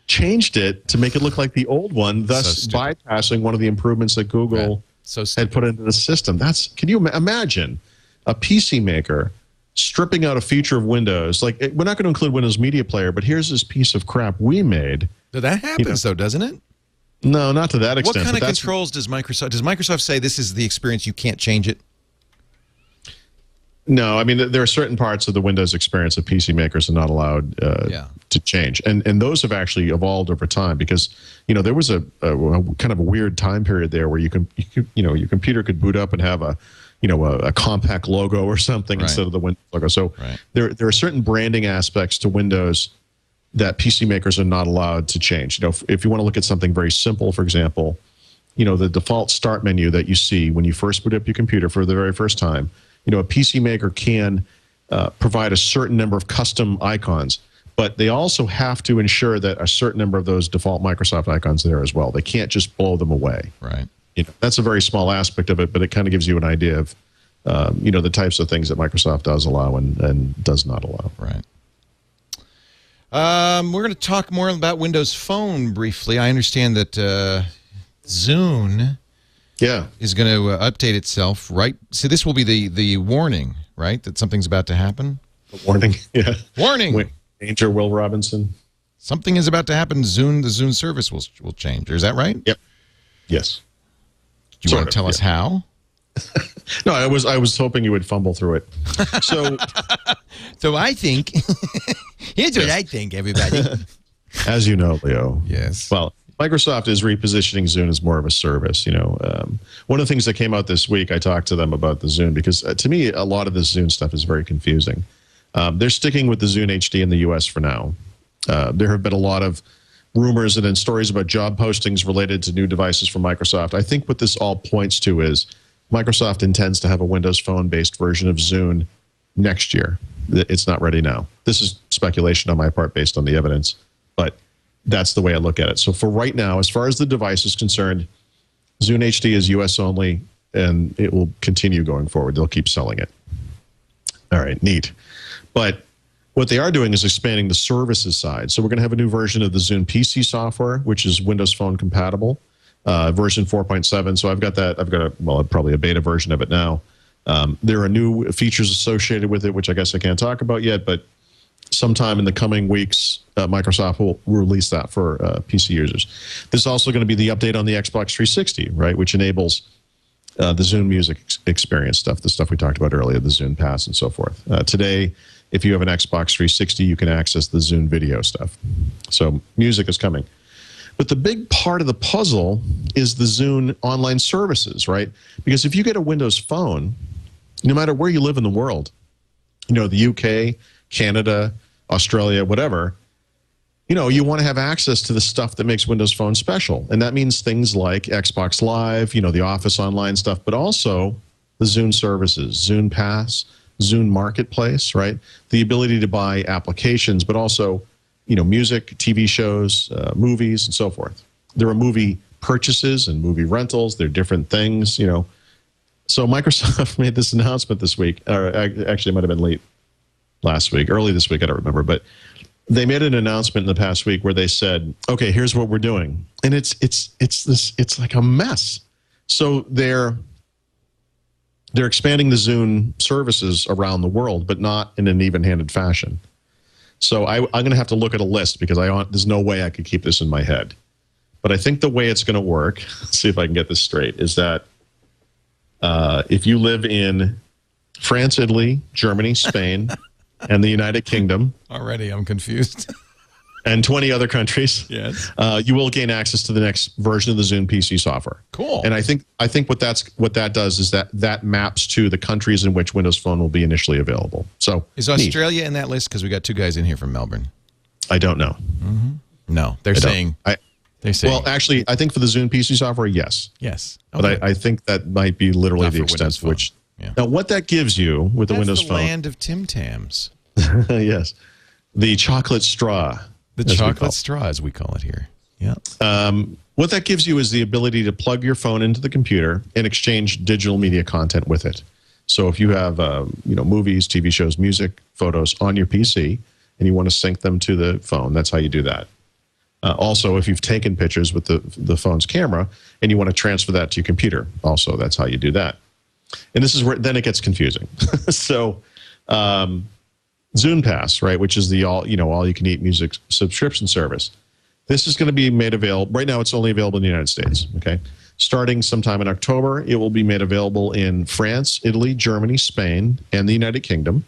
changed it to make it look like the old one, thus bypassing one of the improvements that Google had put into the system. Can you imagine a PC maker stripping out a feature of Windows? Like, we're not going to include Windows Media Player, but here's this piece of crap we made. That happens, though, doesn't it? No, not to that extent. What kind of controls does Microsoft? Does Microsoft say this is the experience, you can't change it? No, I mean, there are certain parts of the Windows experience that PC makers are not allowed to change. And those have actually evolved over time because, there was a kind of a weird time period there where your computer could boot up and have a compact logo or something instead of the Windows logo. So there are certain branding aspects to Windows that PC makers are not allowed to change. If you want to look at something very simple, for example, the default start menu that you see when you first boot up your computer for the very first time, a PC maker can provide a certain number of custom icons, but they also have to ensure that a certain number of those default Microsoft icons are there as well. They can't just blow them away. Right. That's a very small aspect of it, but it kind of gives you an idea of, the types of things that Microsoft does allow and does not allow. Right. We're going to talk more about Windows Phone briefly. I understand that Zune is going to update itself, right? So this will be the warning, right, that something's about to happen? A warning, yeah. Warning! Danger, Will Robinson. Something is about to happen. The Zune service will change. Is that right? Yep. Yes. Do you want to tell us how? No, I was hoping you would fumble through it. So I think, here's what I think, everybody. As you know, Leo. Yes. Well, Microsoft is repositioning Zune as more of a service. One of the things that came out this week, I talked to them about the Zune because to me, a lot of this Zune stuff is very confusing. They're sticking with the Zune HD in the US for now. There have been a lot of rumors and then stories about job postings related to new devices from Microsoft. I think what this all points to is Microsoft intends to have a Windows Phone-based version of Zune next year. It's not ready now. This is speculation on my part based on the evidence, but that's the way I look at it. So for right now, as far as the device is concerned, Zune HD is US only, and it will continue going forward. They'll keep selling it. All right, neat. But what they are doing is expanding the services side. So we're going to have a new version of the Zune PC software, which is Windows Phone compatible, version 4.7. So I've got probably a beta version of it now. There are new features associated with it, which I guess I can't talk about yet, but sometime in the coming weeks, Microsoft will release that for PC users. There's also going to be the update on the Xbox 360, right, which enables the Zune music experience stuff, the stuff we talked about earlier, the Zune Pass and so forth. Today, if you have an Xbox 360, you can access the Zune video stuff. So music is coming. But the big part of the puzzle is the Zune online services, right? Because if you get a Windows phone, no matter where you live in the world, you know, the UK, Canada, Australia, whatever, you know, you want to have access to the stuff that makes Windows Phone special. And that means things like Xbox Live, you know, the Office Online stuff, but also the Zune services, Zune Pass, Zune Marketplace, right? The ability to buy applications, but also, you know, music, TV shows, movies, and so forth. There are movie purchases and movie rentals. They're different things, you know. So Microsoft made this announcement this week, or actually it might have been late last week, early this week, I don't remember, but they made an announcement in the past week where they said, okay, here's what we're doing. And it's like a mess. So they're expanding the Zune services around the world, but not in an even-handed fashion. So I'm going to have to look at a list because there's no way I could keep this in my head. But I think the way it's going to work, let's see if I can get this straight, is that if you live in France, Italy, Germany, Spain, and the United Kingdom. Already, I'm confused. And 20 other countries. Yes. You will gain access to the next version of the Zune PC software. Cool. And I think what that does is that maps to the countries in which Windows Phone will be initially available. So is Australia in that list? Because we got two guys in here from Melbourne. I don't know. Mm-hmm. No, they're saying. Well, actually, I think for the Zune PC software, yes. Yes. Okay. But I think that might be literally the extent to which. Yeah. Now, what that gives you with the Windows Phone. That's the land of Tim Tams. Yes. The chocolate straw. The chocolate straw, as we call it here. Yeah. What that gives you is the ability to plug your phone into the computer and exchange digital media content with it. So if you have movies, TV shows, music, photos on your PC, and you want to sync them to the phone, that's how you do that. Also, if you've taken pictures with the phone's camera and you want to transfer that to your computer, also that's how you do that. And this is where then it gets confusing. So Zune Pass, right, which is the all you can eat music subscription service. This is going to be made available. Right now, it's only available in the United States. Okay, starting sometime in October, it will be made available in France, Italy, Germany, Spain, and the United Kingdom.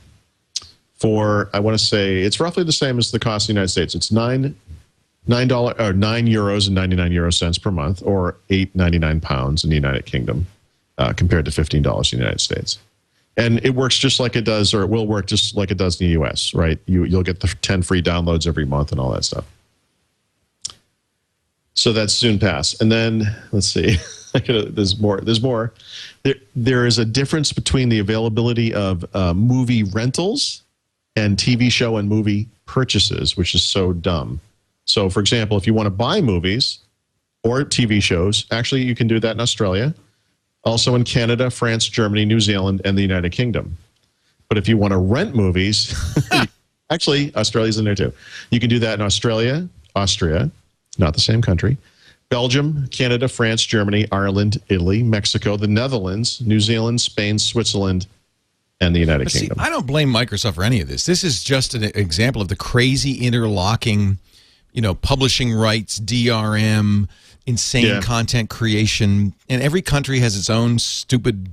For I want to say it's roughly the same as the cost of the United States. It's €9.99 per month, or £8.99 in the United Kingdom, compared to $15 in the United States. And it works just like it does, or it will work just like it does in the US, right? You'll get the 10 free downloads every month and all that stuff. So that's Zune Pass. And then, let's see, there's more. There is a difference between the availability of movie rentals and TV show and movie purchases, which is so dumb. So, for example, if you want to buy movies or TV shows, actually you can do that in Australia. Also in Canada, France, Germany, New Zealand, and the United Kingdom. But if you want to rent movies, actually, Australia's in there too. You can do that in Australia, Austria, not the same country, Belgium, Canada, France, Germany, Ireland, Italy, Mexico, the Netherlands, New Zealand, Spain, Switzerland, and the United Kingdom. I don't blame Microsoft for any of this. This is just an example of the crazy interlocking, publishing rights, DRM, insane content creation, and every country has its own stupid,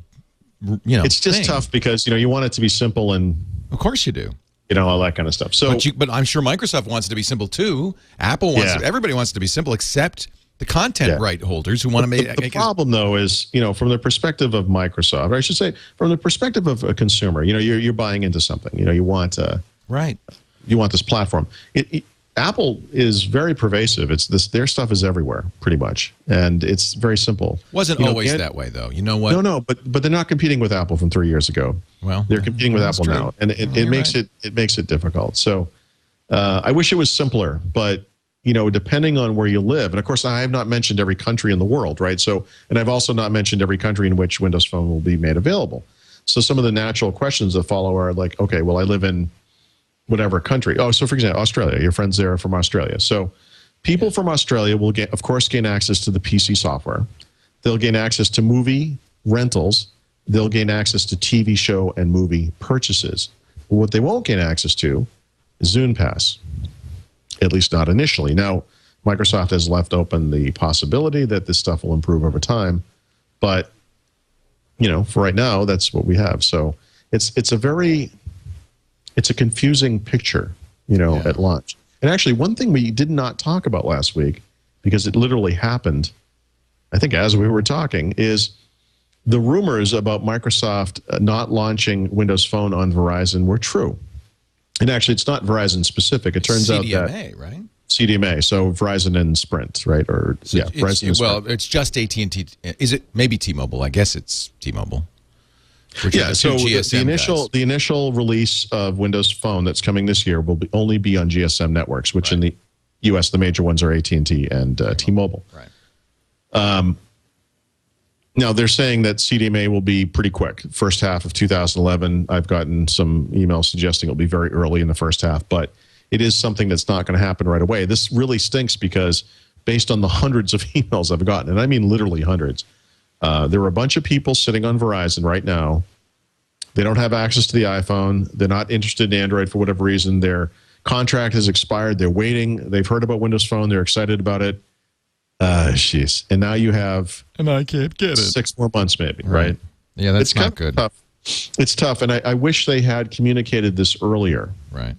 It's just tough because you want it to be simple, and of course you do. All that kind of stuff. So, but I'm sure Microsoft wants it to be simple too. Apple wants it. Everybody wants it to be simple, except the content right holders who want to make. The problem, though, is from the perspective of Microsoft, or I should say, from the perspective of a consumer, you're buying into something. You want you want this platform. Apple is very pervasive. Their stuff is everywhere, pretty much, and it's very simple. Wasn't always that way, though. You know what? No, but they're not competing with Apple from 3 years ago. Well, they're competing with Apple now, and it makes it difficult. So, I wish it was simpler, but depending on where you live, and of course, I have not mentioned every country in the world, right? So, and I've also not mentioned every country in which Windows Phone will be made available. So, some of the natural questions that follow are like, okay, well, I live in whatever country. Oh, so for example, Australia. Your friends there are from Australia. So people from Australia will of course, gain access to the PC software. They'll gain access to movie rentals. They'll gain access to TV show and movie purchases. What they won't gain access to Zune Pass, at least not initially. Now, Microsoft has left open the possibility that this stuff will improve over time, but for right now, that's what we have. So it's a confusing picture, at launch. And actually, one thing we did not talk about last week, because it literally happened, I think as we were talking, is the rumors about Microsoft not launching Windows Phone on Verizon were true. And actually, it's not Verizon specific. It turns out that CDMA, right? CDMA, so Verizon and Sprint, right? Or Verizon and Sprint. It's just AT&T. Is it maybe T-Mobile? I guess it's T-Mobile. So the initial release of Windows Phone that's coming this year will only be on GSM networks, which in the U.S. the major ones are AT&T and T-Mobile. Right. Now, they're saying that CDMA will be pretty quick. First half of 2011, I've gotten some emails suggesting it'll be very early in the first half, but it is something that's not going to happen right away. This really stinks because based on the hundreds of emails I've gotten, and I mean literally hundreds, there are a bunch of people sitting on Verizon right now. They don't have access to the iPhone. They're not interested in Android for whatever reason. Their contract has expired. They're waiting. They've heard about Windows Phone. They're excited about it. Jeez. And now you have... And I can't get it. 6 more months maybe, right? Yeah, that's not good. Tough. It's tough, and I wish they had communicated this earlier. Right.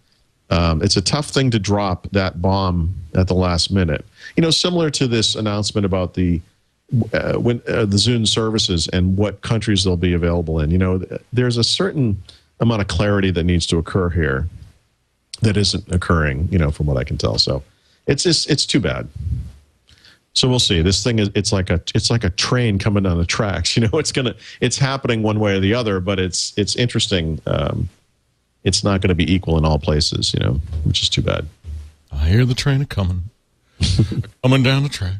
It's a tough thing to drop that bomb at the last minute. Similar to this announcement about the Zune services and what countries they'll be available in. There's a certain amount of clarity that needs to occur here that isn't occurring, from what I can tell. So it's too bad. So we'll see. This thing it's like a train coming down the tracks. It's happening one way or the other, but it's interesting. It's not going to be equal in all places, which is too bad. I hear the train coming down the track.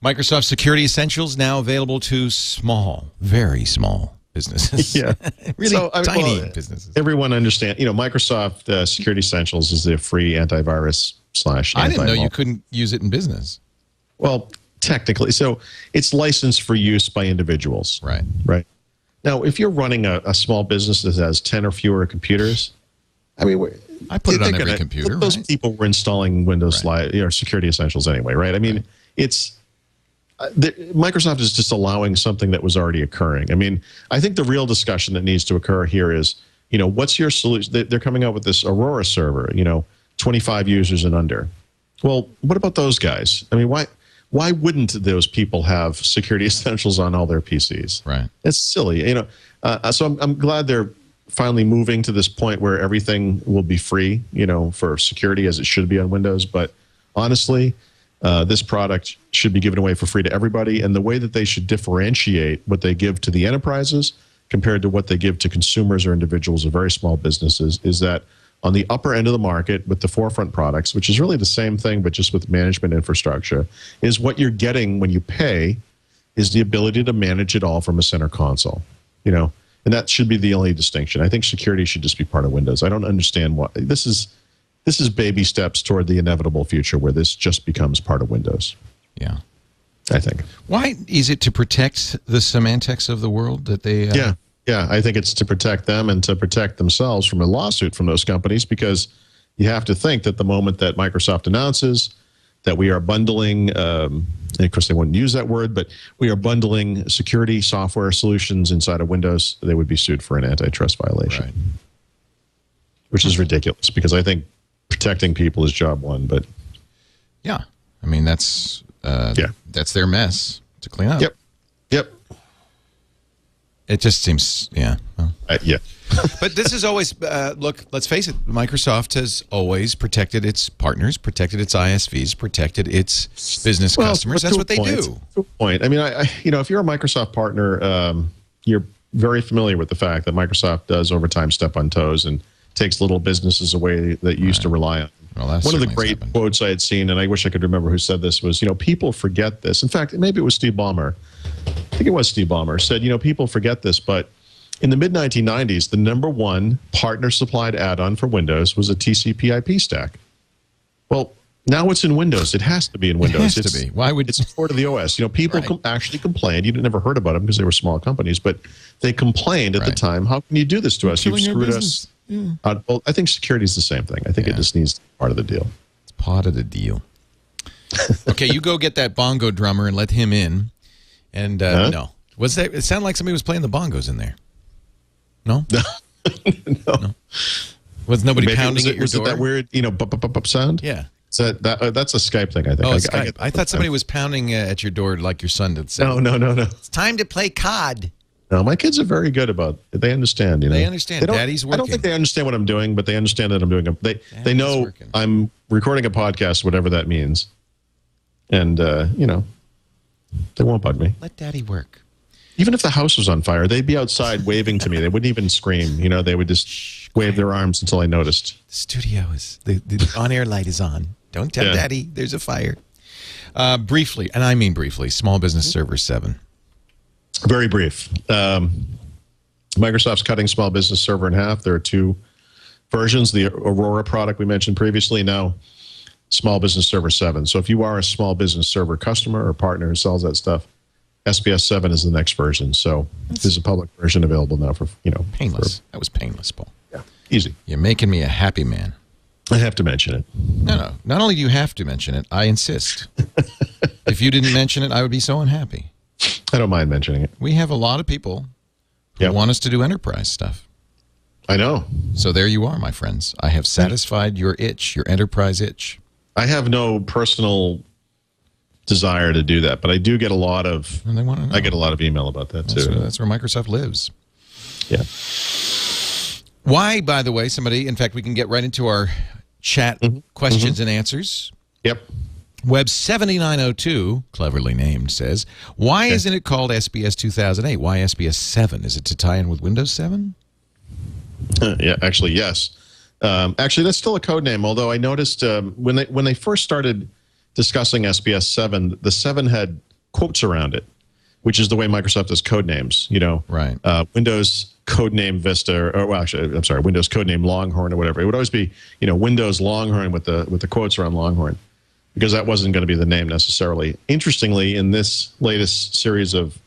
Microsoft Security Essentials now available to small, very small businesses. Yeah, really tiny businesses. Everyone understands. Microsoft Security Essentials is their free antivirus / I didn't know you couldn't use it in business. Well, technically, so it's licensed for use by individuals. Right. Right. Now, if you're running a small business that has 10 or fewer computers, I mean, I put it on every computer. Those people were installing Windows Security Essentials anyway, right? I mean, Microsoft is just allowing something that was already occurring. I mean, I think the real discussion that needs to occur here is, what's your solution? They're coming out with this Aurora server, 25 users and under. Well, what about those guys? I mean, why wouldn't those people have Security Essentials on all their PCs? Right. It's silly, So I'm glad they're finally moving to this point where everything will be free, for security as it should be on Windows. But honestly, this product should be given away for free to everybody. And the way that they should differentiate what they give to the enterprises compared to what they give to consumers or individuals or very small businesses is that on the upper end of the market with the forefront products, which is really the same thing, but just with management infrastructure, is what you're getting when you pay is the ability to manage it all from a center console, and that should be the only distinction. I think security should just be part of Windows. I don't understand why this is baby steps toward the inevitable future where this just becomes part of Windows. Yeah. I think. Why is it to protect the semantics of the world that they... Yeah, I think it's to protect them and to protect themselves from a lawsuit from those companies, because you have to think that the moment that Microsoft announces that we are bundling, and of course they wouldn't use that word, but we are bundling security software solutions inside of Windows, they would be sued for an antitrust violation. Right. Which is ridiculous, because I think protecting people is job one, but... Yeah, I mean, that's their mess to clean up. Yep. It just seems, yeah. Well. Yeah. But this is always, look, let's face it, Microsoft has always protected its partners, protected its ISVs, protected its business customers. That's what they do. To a point. I mean, if you're a Microsoft partner, you're very familiar with the fact that Microsoft does over time step on toes and takes little businesses away that you used to rely on. Well, one of the great quotes I had seen, and I wish I could remember who said this, was, people forget this. In fact, maybe it was Steve Ballmer. I think it was Steve Ballmer said, people forget this, but in the mid-1990s, the #1 partner-supplied add-on for Windows was a TCP/IP stack. Well, now it's in Windows. It has to be in Windows. It has to be. Why would it's part of the OS? People actually complained. You never heard about them because they were small companies, but they complained at the time. How can you do this to us? You've screwed us. Well, I think security is the same thing. I think it just needs to be part of the deal. It's part of the deal. Okay, you go get that bongo drummer and let him in. And no. Was that? It sounded like somebody was playing the bongos in there. No? No. Was nobody pounding at your was door? Was it that weird, bup sound? Yeah. So that's a Skype thing, I think. Oh, Skype. I thought somebody was pounding at your door like your son did. No. It's time to play COD. No, my kids are very good about it. They understand, They understand. Daddy's working. I don't think they understand what I'm doing, but they understand that I'm doing it. They know working. I'm recording a podcast, whatever that means. And, they won't bug me. Let Daddy work. Even if the house was on fire, they'd be outside waving to me. They wouldn't even scream. They would just wave their arms until I noticed. The studio is, the on-air light is on. Don't tell Daddy there's a fire. Briefly, and I mean briefly, Small Business Server 7. Very brief. Microsoft's cutting Small Business Server in half. There are two versions. The Aurora product we mentioned previously, now Small Business Server 7. So if you are a Small Business Server customer or partner who sells that stuff, SPS 7 is the next version. So there's a public version available now for, Painless. That was painless, Paul. Yeah, easy. You're making me a happy man. I have to mention it. No. Not only do you have to mention it, I insist. If you didn't mention it, I would be so unhappy. I don't mind mentioning it. We have a lot of people who want us to do enterprise stuff. I know. So there you are, my friends. I have satisfied your itch, your enterprise itch. I have no personal desire to do that, but I do get a lot of. And they want to know. I get a lot of email about that too. That's where Microsoft lives. Yeah. Why, by the way, somebody? In fact, we can get right into our chat questions and answers. Yep. Web 7902, cleverly named, says, why isn't it called SBS 2008? Why SBS 7? Is it to tie in with Windows 7? Yeah, actually, yes. Actually, that's still a code name, although I noticed when they first started discussing SBS 7, the 7 had quotes around it, which is the way Microsoft does code names. Right. Windows codename Vista, or well, actually, I'm sorry, Windows codename Longhorn or whatever. It would always be, Windows Longhorn with the quotes around Longhorn, because that wasn't going to be the name necessarily. Interestingly, in this latest series of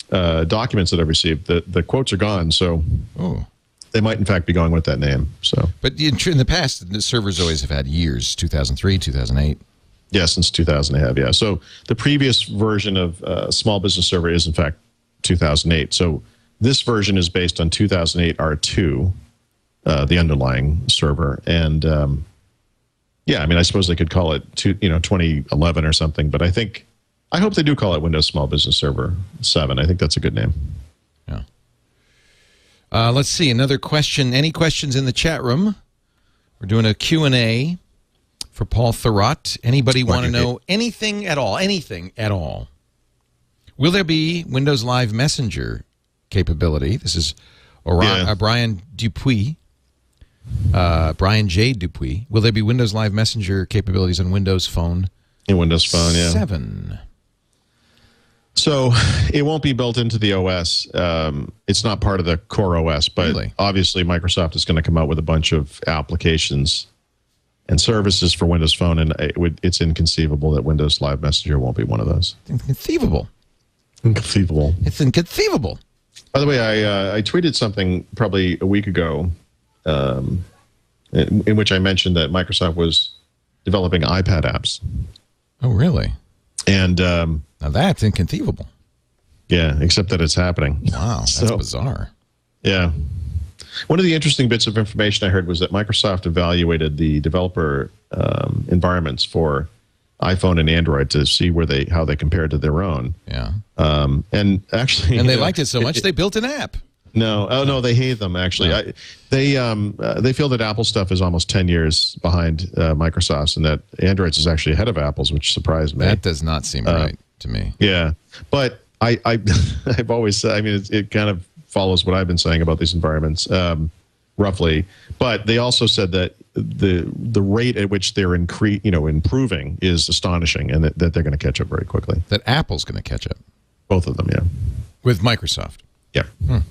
documents that I've received, the quotes are gone, so they might in fact be going with that name. So, but in the past, the servers always have had years: 2003, 2008. Yeah, since 2000 they have, yeah. So the previous version of Small Business Server is, in fact, 2008. So this version is based on 2008 R2, the underlying server. And, yeah, I mean, I suppose they could call it 2011 or something. But I hope they do call it Windows Small Business Server 7. I think that's a good name. Yeah. Let's see, another question. Any questions in the chat room? We're doing a Q&A. For Paul Thurrott, anybody want to know anything at all? Anything at all? Will there be Windows Live Messenger capability? This is Brian Dupuis. Brian J. Dupuis. Will there be Windows Live Messenger capabilities on Windows Phone? In Windows Phone, 7. So it won't be built into the OS. It's not part of the core OS, but obviously Microsoft is going to come out with a bunch of applications and services for Windows Phone, and it's inconceivable that Windows Live Messenger won't be one of those. Inconceivable. Inconceivable. It's inconceivable. By the way, I tweeted something probably a week ago in which I mentioned that Microsoft was developing iPad apps. Oh, really? And now that's inconceivable. Yeah, except that it's happening. Wow, that's bizarre. Yeah. One of the interesting bits of information I heard was that Microsoft evaluated the developer environments for iPhone and Android to see how they compared to their own. Yeah. And actually, they liked it so much they built an app. No, they hate them actually. No. They feel that Apple stuff is almost 10 years behind Microsoft's, and that Android's is actually ahead of Apple's, which surprised me. That does not seem right to me. Yeah, but I've always said, I mean, it kind of follows what I've been saying about these environments, roughly. But they also said that the rate at which they're improving is astonishing, and that they're going to catch up very quickly. That Apple's going to catch up. Both of them, yeah. With Microsoft. Yeah. The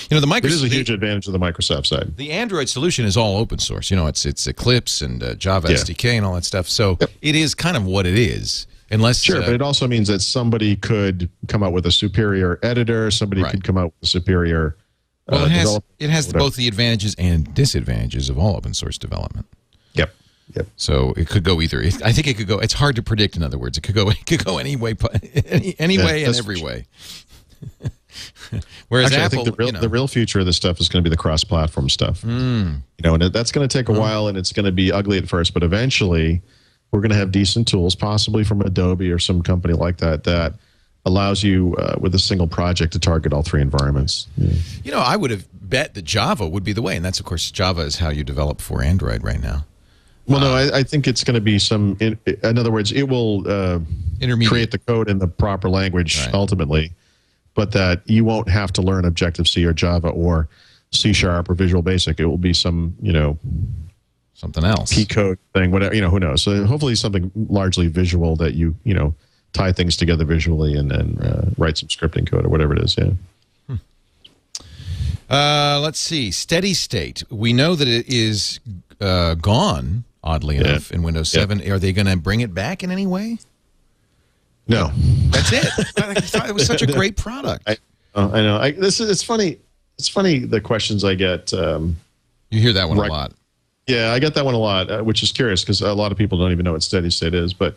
Microsoft, it is a huge advantage of the Microsoft side. The Android solution is all open source. It's Eclipse and Java SDK and all that stuff. So it is kind of what it is. Unless, but it also means that somebody could come out with a superior editor. Somebody could come out with a superior Well, it has both the advantages and disadvantages of all open source development. Yep. So it could go either. I think it could go. It's hard to predict. In other words, it could go any way, any way and every way. Whereas actually, Apple, I think the real future of this stuff is going to be the cross-platform stuff. And that's going to take a while, and it's going to be ugly at first, but eventually, we're going to have decent tools, possibly from Adobe or some company like that allows you with a single project to target all three environments. I would have bet that Java would be the way, and that's of course Java is how you develop for Android right now. Well, no, I think it's going to be in other words, it will create the code in the proper language ultimately, but that you won't have to learn Objective-C or Java or C# or Visual Basic. It will be some, something else. P code thing, whatever, who knows. So hopefully something largely visual that you tie things together visually and then write some scripting code or whatever it is, Let's see. SteadyState. We know that it is gone, oddly enough, in Windows 7. Are they going to bring it back in any way? No. That's it. I thought it was such a great product. I know. It's funny. It's funny the questions I get. You hear that one a lot. Yeah, I get that one a lot, which is curious because a lot of people don't even know what SteadyState is. But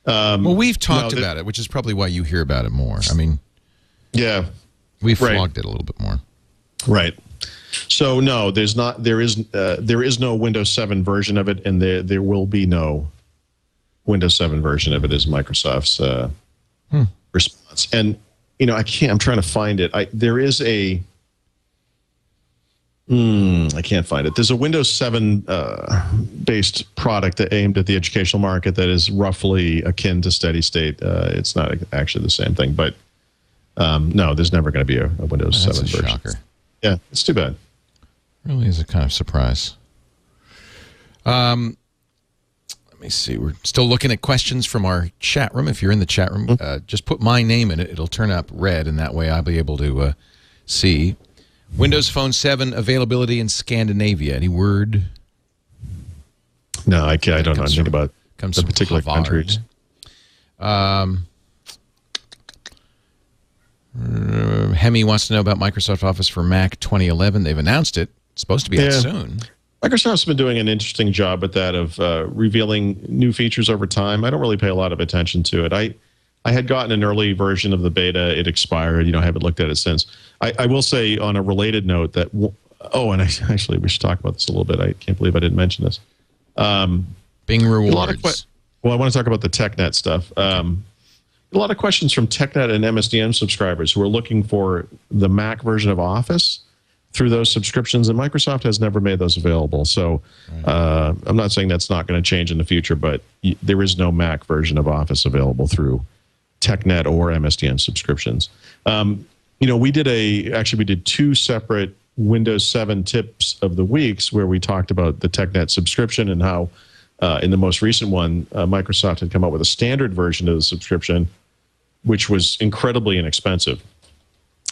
well, we've talked about it, which is probably why you hear about it more. I mean, we've flogged it a little bit more. Right. So no, there is no Windows 7 version of it, and there will be no Windows 7 version of it, is Microsoft's response. And I'm trying to find it. There is a I can't find it. There's a Windows 7 based product that aimed at the educational market that is roughly akin to SteadyState. It's not actually the same thing, but no, there's never going to be a Windows 7 version. Shocker. Yeah, it's too bad. Really is a kind of surprise. Let me see. We're still looking at questions from our chat room. If you're in the chat room, just put my name in it. It'll turn up red, and that way I'll be able to see. Windows Phone 7 availability in Scandinavia. Any word? No, I don't know anything about the particular countries. Hemi wants to know about Microsoft Office for Mac 2011. They've announced it. It's supposed to be out soon. Microsoft's been doing an interesting job at that of revealing new features over time. I don't really pay a lot of attention to it. I had gotten an early version of the beta. It expired. I haven't looked at it since. I will say on a related note that, and actually we should talk about this a little bit. I can't believe I didn't mention this. Bing rewards. Well, I want to talk about the TechNet stuff. A lot of questions from TechNet and MSDN subscribers who are looking for the Mac version of Office through those subscriptions, and Microsoft has never made those available. So I'm not saying that's not going to change in the future, but there is no Mac version of Office available through TechNet or MSDN subscriptions. We did two separate Windows 7 tips of the weeks where we talked about the TechNet subscription and how in the most recent one, Microsoft had come up with a standard version of the subscription, which was incredibly inexpensive.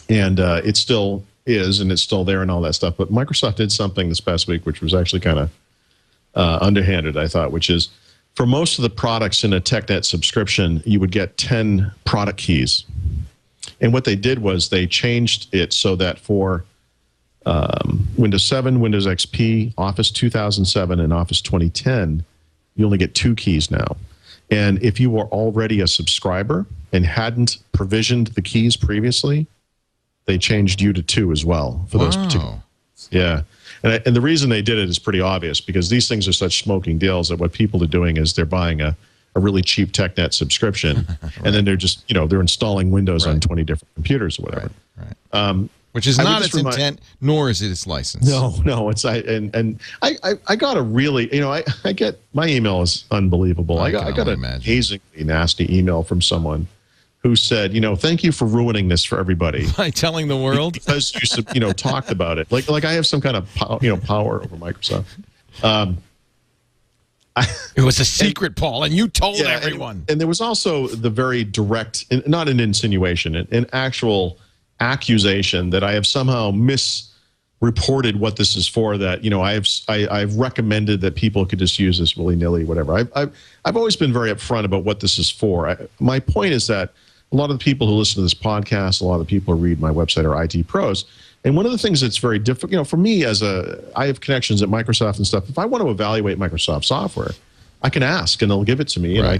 And it still is, and it's still there and all that stuff. But Microsoft did something this past week, which was actually kind of underhanded, I thought, which is for most of the products in a TechNet subscription, you would get 10 product keys. And what they did was they changed it so that for Windows 7, Windows XP, Office 2007, and Office 2010, you only get 2 keys now. And if you were already a subscriber and hadn't provisioned the keys previously, they changed you to 2 as well for those particular. Yeah. And the reason they did it is pretty obvious, because these things are such smoking deals that what people are doing is they're buying a really cheap TechNet subscription, and then they're just, they're installing Windows on 20 different computers or whatever. Right. Which is not its intent, nor is it its license. No, it's I got a really, I get, my email is unbelievable. I got an amazingly nasty email from someone who said, thank you for ruining this for everybody by telling the world, because you talked about it. Like I have some kind of power over Microsoft. It was a secret, Paul, and you told everyone. And there was also the very direct, not an insinuation, an actual accusation that I have somehow misreported what this is for. That I've recommended that people could just use this willy-nilly, whatever. I've always been very upfront about what this is for. My point is that a lot of the people who listen to this podcast, a lot of the people who read my website are IT pros, And one of the things that's very difficult, you know, for me I have connections at Microsoft and stuff. If I want to evaluate Microsoft software, I can ask and they'll give it to me, and I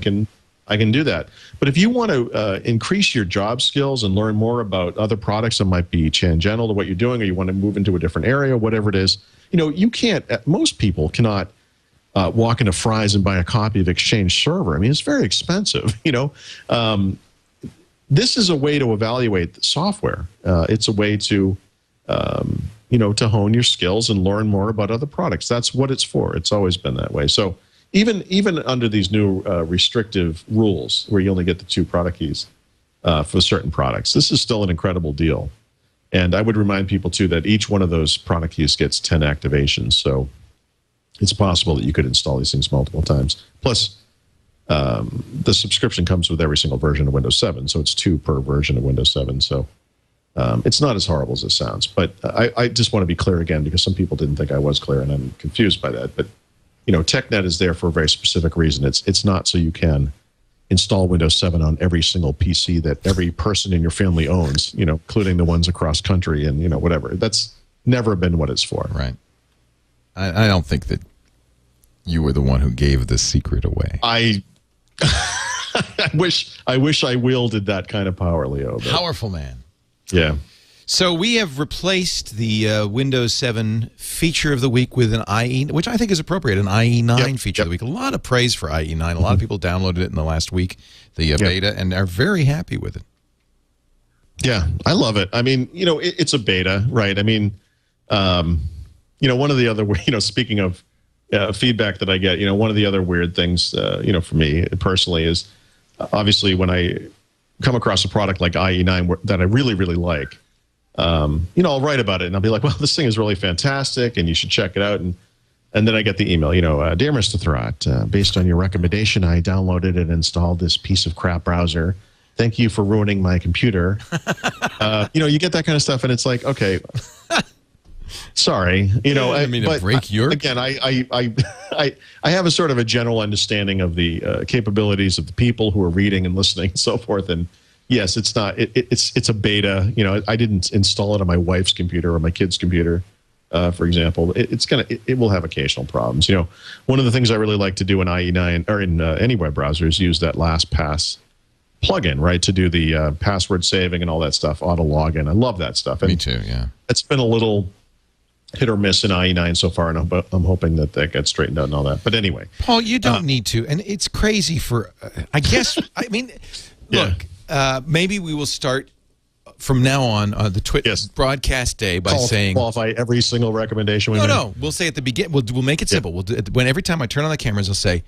can do that. But if you want to increase your job skills and learn more about other products that might be tangential to what you're doing, or you want to move into a different area, whatever it is, you know, you can't. Most people cannot walk into Fry's and buy a copy of Exchange Server. I mean, it's very expensive. You know, this is a way to evaluate the software. It's a way to you know, to hone your skills and learn more about other products. That's what it's for. It's always been that way. So even under these new restrictive rules where you only get the 2 product keys for certain products, this is still an incredible deal. And I would remind people, too, that each one of those product keys gets 10 activations. So it's possible that you could install these things multiple times. Plus, the subscription comes with every single version of Windows 7. So it's 2 per version of Windows 7. So it's not as horrible as it sounds. But I just want to be clear again, because some people didn't think I was clear, and I'm confused by that. But, you know, TechNet is there for a very specific reason. It's not so you can install Windows 7 on every single PC that every person in your family owns, you know, including the ones across country and, you know, whatever. That's never been what it's for. Right. I don't think that you were the one who gave the secret away. I wish I wielded that kind of power, Leo. But, powerful man. Yeah. So we have replaced the Windows 7 feature of the week with an IE, which I think is appropriate, an IE9 feature of the week. A lot of praise for IE9. A lot of people downloaded it in the last week, the beta, and are very happy with it. Yeah, I love it. I mean, you know, it's a beta, right? I mean, you know, one of the other, you know, speaking of feedback that I get, you know, one of the other weird things, you know, for me personally is obviously when I come across a product like IE9 that I really, really like, you know, I'll write about it and I'll be like, well, this thing is really fantastic and you should check it out. And then I get the email, you know, dear Mr. Thurrott, based on your recommendation, I downloaded and installed this piece of crap browser. Thank you for ruining my computer. You know, you get that kind of stuff and it's like, okay, sorry, you know, I mean, to break your... Again, I have a sort of a general understanding of the capabilities of the people who are reading and listening and so forth. And yes, it's not. It's a beta. You know, I didn't install it on my wife's computer or my kid's computer, for example. It will have occasional problems. You know, one of the things I really like to do in IE9 or in any web browser is use that LastPass plugin, right, to do the password saving and all that stuff, auto login. I love that stuff. And me too. Yeah, it's been a little hit or miss in IE9 so far, and I'm hoping that gets straightened out and all that. But anyway, Paul, you don't need to, and it's crazy for. I guess I mean, look. Maybe we will start from now on the TWiT broadcast day by saying qualify every single recommendation. No, we'll say at the beginning. We'll make it simple. We'll do, when every time I turn on the cameras, I'll say,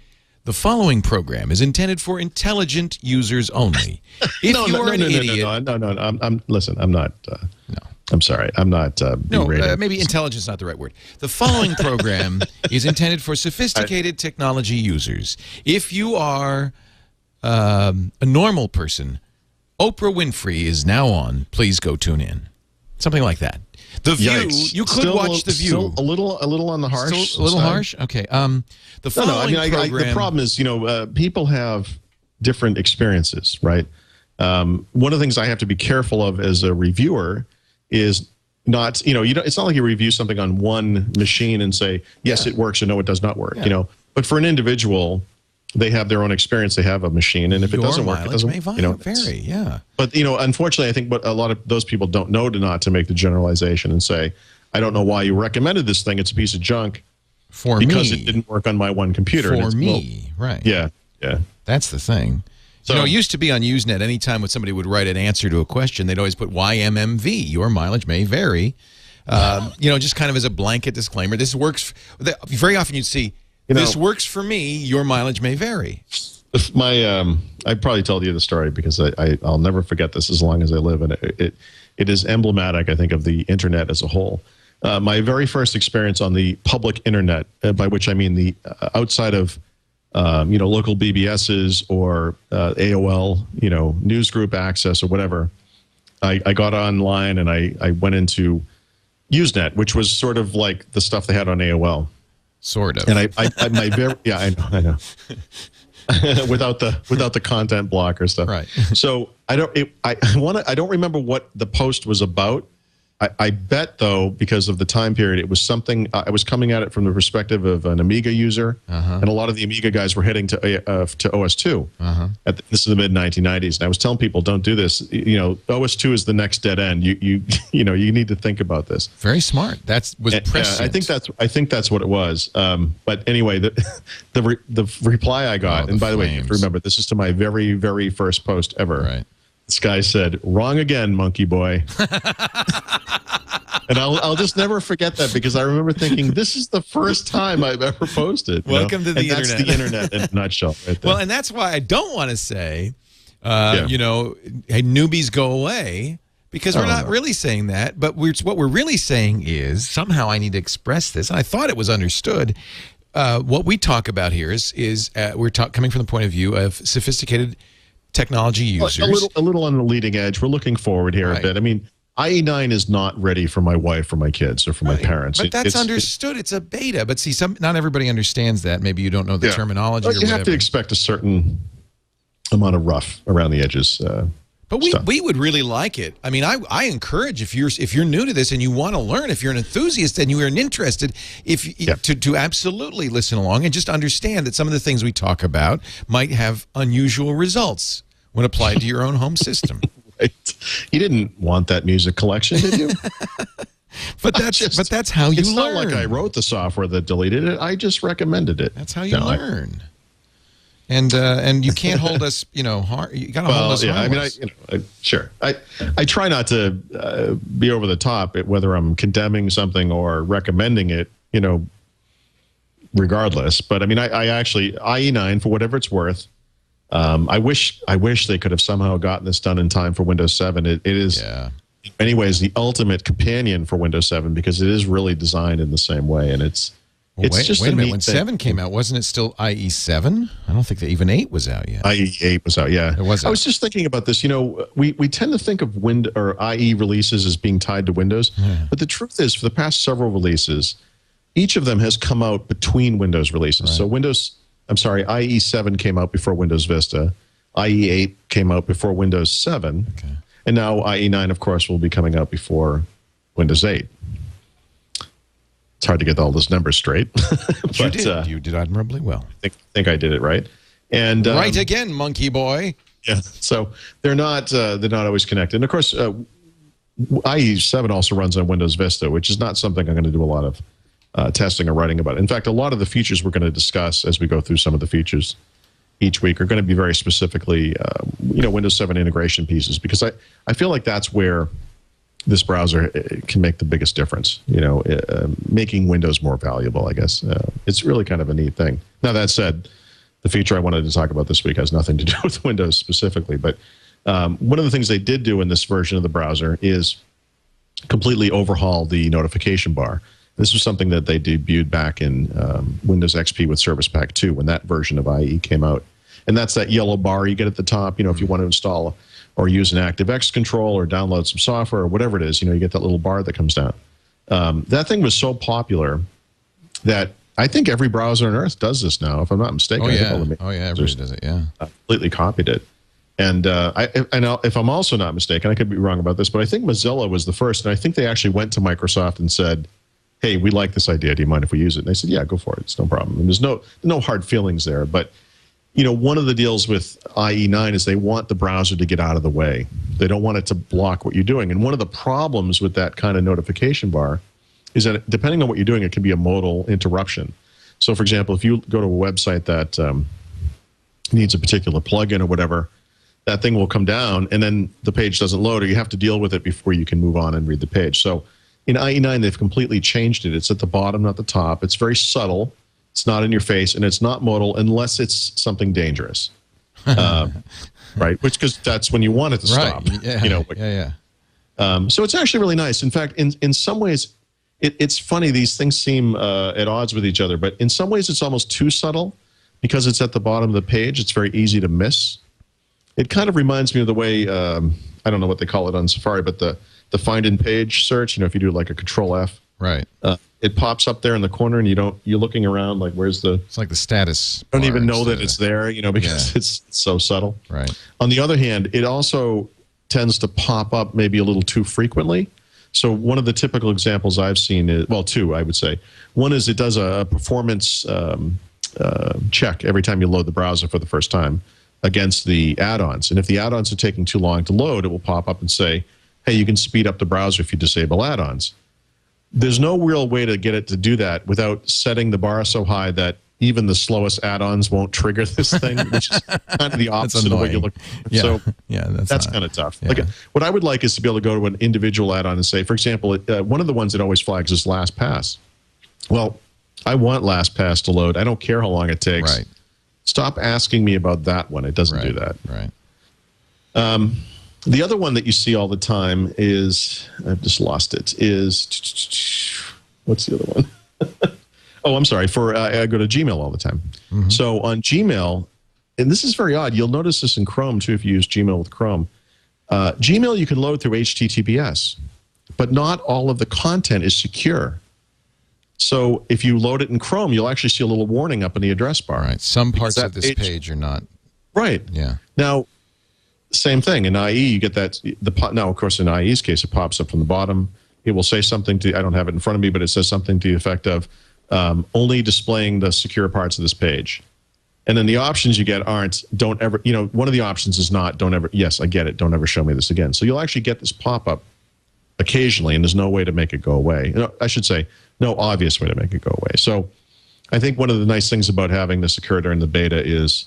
"The following program is intended for intelligent users only." If you are an idiot, no. Listen, I'm not. No, I'm sorry. I'm not. Maybe intelligence is not the right word. The following program is intended for sophisticated technology users. If you are a normal person, Oprah Winfrey is now on. Please go tune in. Something like that. The View. Yikes. You could watch The View. A little on the harsh. Still a little harsh. Okay. The following program. The problem is, you know, people have different experiences, right? One of the things I have to be careful of as a reviewer is not, you know, it's not like you review something on one machine and say yes, it works, or no, it does not work. You know, but for an individual, they have their own experience. They have a machine, and if it doesn't work, it doesn't. You know, vary. Yeah. But you know, unfortunately, I think what a lot of those people don't know not to make the generalization and say, "I don't know why you recommended this thing. It's a piece of junk." Because it didn't work on my one computer. For me, right? Yeah. That's the thing. So, you know, it used to be on Usenet. Anytime when somebody would write an answer to a question, they'd always put YMMV. Your mileage may vary. You know, just kind of as a blanket disclaimer. This works. Very often you'd see. This works for me. Your mileage may vary. I probably told you the story because I'll never forget this as long as I live, and it is emblematic, I think, of the internet as a whole. My very first experience on the public internet, by which I mean the outside of you know, local BBSs or AOL, you know, newsgroup access or whatever. I got online and I went into Usenet, which was sort of like the stuff they had on AOL. Sort of. And I know. without the content blocker stuff. Right. So I don't remember what the post was about, I bet, though, because of the time period, it was something, I was coming at it from the perspective of an Amiga user, and a lot of the Amiga guys were heading to OS2. This is the mid-1990s, and I was telling people, don't do this. You know, OS2 is the next dead end. You know, you need to think about this. Very smart. That was prescient. I think that's what it was. But anyway, the reply I got, and by the way, remember, this is to my very, very first post ever. Right. This guy said, "Wrong again, monkey boy." And I'll just never forget that, because I remember thinking, this is the first time I've ever posted. Welcome to the internet. That's the internet in a nutshell. Right there. Well, and that's why I don't want to say, you know, hey, newbies go away, because we're not really saying that. But what we're really saying is, somehow I need to express this, and I thought it was understood. What we talk about here is we're coming from the point of view of sophisticated technology users. A little on the leading edge. We're looking forward here a bit. I mean, IE9 is not ready for my wife or my kids or for my parents. But that's understood. It's a beta. But see, not everybody understands that. Maybe you don't know the terminology or whatever. You have to expect a certain amount of rough around the edges. But we would really like it. I mean, I encourage, if you're new to this and you want to learn, if you're an enthusiast and you are interested, to absolutely listen along and just understand that some of the things we talk about might have unusual results when applied to your own home system. Right. You didn't want that music collection, did you? But that's how you learn. It's not like I wrote the software that deleted it. I just recommended it. That's how you learn. And you can't hold us, you know, hard. You got to hold us harmless. I mean, sure. I try not to be over the top, whether I'm condemning something or recommending it, you know, regardless. But I mean, I actually, IE9, for whatever it's worth, I wish they could have somehow gotten this done in time for Windows 7. It is, in many ways, the ultimate companion for Windows 7, because it is really designed in the same way, and it's just wait a minute. When 7 came out, wasn't it still IE7? I don't think that even 8 was out yet. IE8 was out, yeah. It was. I was just thinking about this. You know, we tend to think of IE releases as being tied to Windows, but the truth is, for the past several releases, each of them has come out between Windows releases. So IE7 came out before Windows Vista. IE8 came out before Windows 7. Okay. And now IE9, of course, will be coming out before Windows 8. It's hard to get all those numbers straight. But, you did admirably well. I think I did it right. And right again, monkey boy. Yeah. So they're not always connected. And of course, IE7 also runs on Windows Vista, which is not something I'm going to do a lot of testing or writing about. In fact, a lot of the features we're going to discuss as we go through some of the features each week are going to be very specifically, you know, Windows 7 integration pieces, because I feel like that's where this browser can make the biggest difference, you know, making Windows more valuable, I guess. It's really kind of a neat thing. Now, that said, the feature I wanted to talk about this week has nothing to do with Windows specifically, but one of the things they did do in this version of the browser is completely overhaul the notification bar. This was something that they debuted back in Windows XP with Service Pack 2 when that version of IE came out. And that's that yellow bar you get at the top, you know, if you want to install or use an ActiveX control or download some software or whatever it is, you know, you get that little bar that comes down. That thing was so popular that I think every browser on Earth does this now, if I'm not mistaken. Everybody does it, completely copied it. And if I'm also not mistaken, I could be wrong about this, but I think Mozilla was the first, and I think they actually went to Microsoft and said, hey, we like this idea. Do you mind if we use it? And they said, yeah, go for it. It's no problem. And there's no hard feelings there. But, you know, one of the deals with IE9 is they want the browser to get out of the way. They don't want it to block what you're doing. And one of the problems with that kind of notification bar is that depending on what you're doing, it can be a modal interruption. So, for example, if you go to a website that needs a particular plugin or whatever, that thing will come down and then the page doesn't load, or you have to deal with it before you can move on and read the page. So in IE9, they've completely changed it. It's at the bottom, not the top. It's very subtle. It's not in your face, and it's not modal unless it's something dangerous, right? Which, because that's when you want it to stop. Yeah. You know. So it's actually really nice. In fact, in some ways, it's funny. These things seem at odds with each other, but in some ways, it's almost too subtle because it's at the bottom of the page. It's very easy to miss. It kind of reminds me of the way I don't know what they call it on Safari, but the find in page search. You know, if you do like a Control F, right? It pops up there in the corner, and you're looking around like, where's the? It's like the status. I don't even know that it's there, you know, because it's so subtle. Right. On the other hand, it also tends to pop up maybe a little too frequently. So one of the typical examples I've seen is, well, two, I would say. One is it does a performance check every time you load the browser for the first time against the add-ons. And if the add-ons are taking too long to load, it will pop up and say, hey, you can speed up the browser if you disable add-ons. There's no real way to get it to do that without setting the bar so high that even the slowest add-ons won't trigger this thing, which is kind of the opposite of what you look for. Yeah. So yeah, that's kind of tough. Yeah. Like, what I would like is to be able to go to an individual add-on and say, for example, one of the ones that always flags is LastPass. Well, I want LastPass to load. I don't care how long it takes. Right. Stop asking me about that one. It doesn't do that. Right. The other one that you see all the time is, I've just lost it, is, what's the other one? Oh, I'm sorry. I go to Gmail all the time. Mm-hmm. So on Gmail, and this is very odd. You'll notice this in Chrome, too, if you use Gmail with Chrome. Gmail you can load through HTTPS, but not all of the content is secure. So if you load it in Chrome, you'll actually see a little warning up in the address bar. Right. Some parts of this page are not. Right. Yeah. Now, same thing. In IE, you get that. Now, of course, in IE's case, it pops up from the bottom. It will say something to, I don't have it in front of me, but it says something to the effect of only displaying the secure parts of this page. And then the options you get aren't, don't ever, one of the options is not, don't ever, yes, I get it, don't ever show me this again. So you'll actually get this pop-up occasionally, and there's no way to make it go away. I should say, no obvious way to make it go away. So I think one of the nice things about having this occur during the beta is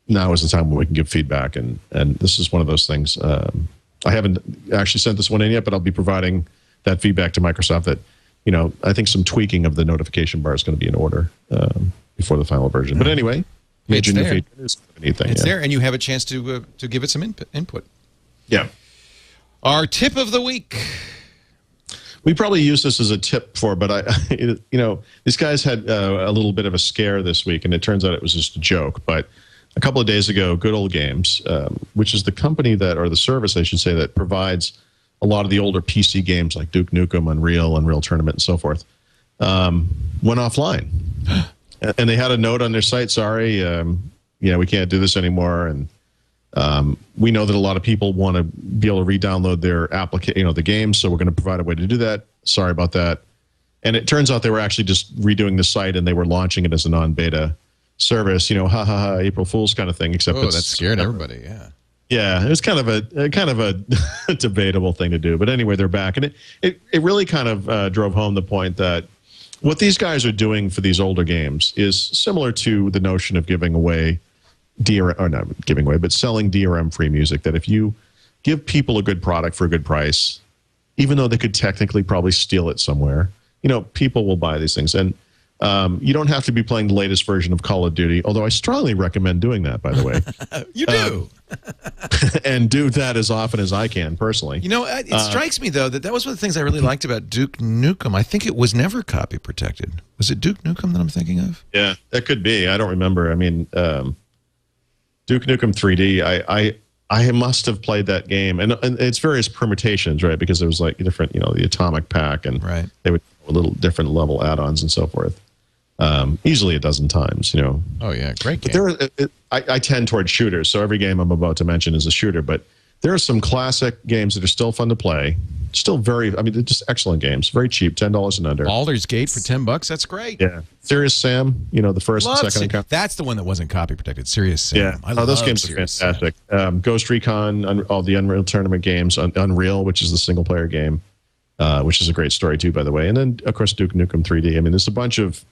now is the time when we can give feedback, and this is one of those things. I haven't actually sent this one in yet, but I'll be providing that feedback to Microsoft that, I think some tweaking of the notification bar is going to be in order before the final version. But anyway, major new feature is anything. It's there, and you have a chance to give it some input. Yeah. Our tip of the week. We probably use this as a tip for, but these guys had a little bit of a scare this week, and it turns out it was just a joke. But a couple of days ago, Good Old Games, which is the company that, or the service, I should say, that provides a lot of the older PC games like Duke Nukem, Unreal Tournament, and so forth, went offline. And they had a note on their site, sorry, we can't do this anymore. And we know that a lot of people want to be able to re-download their application, the games, so we're going to provide a way to do that. Sorry about that. And it turns out they were actually just redoing the site, and they were launching it as a non-beta service, ha ha ha, April Fool's kind of thing. Except that scared everybody. Yeah. Yeah, it was kind of a debatable thing to do, but anyway, they're back, and it really kind of drove home the point that what these guys are doing for these older games is similar to the notion of giving away DRM, or not giving away, but selling DRM-free music. That if you give people a good product for a good price, even though they could technically probably steal it somewhere, people will buy these things. And you don't have to be playing the latest version of Call of Duty, although I strongly recommend doing that, by the way. You do. And do that as often as I can, personally. It strikes me, though, that was one of the things I really liked about Duke Nukem. I think it was never copy protected. Was it Duke Nukem that I'm thinking of? Yeah, that could be. I don't remember. I mean, Duke Nukem 3D, I must have played that game. And it's various permutations, right? Because there was like different, the Atomic Pack, and they would a little different level add-ons and so forth. Easily a dozen times, Oh yeah, great game. But I tend toward shooters, so every game I'm about to mention is a shooter. But there are some classic games that are still fun to play. Still they're just excellent games. Very cheap, $10 and under. Baldur's Gate for $10. That's great. Yeah. Serious Sam, the first and second encounter. That's the one that wasn't copy protected. Serious Sam. Yeah. Those games are fantastic. Ghost Recon, all the Unreal Tournament games, Unreal, which is the single player game, which is a great story too, by the way. And then of course Duke Nukem 3D. I mean, there's a bunch of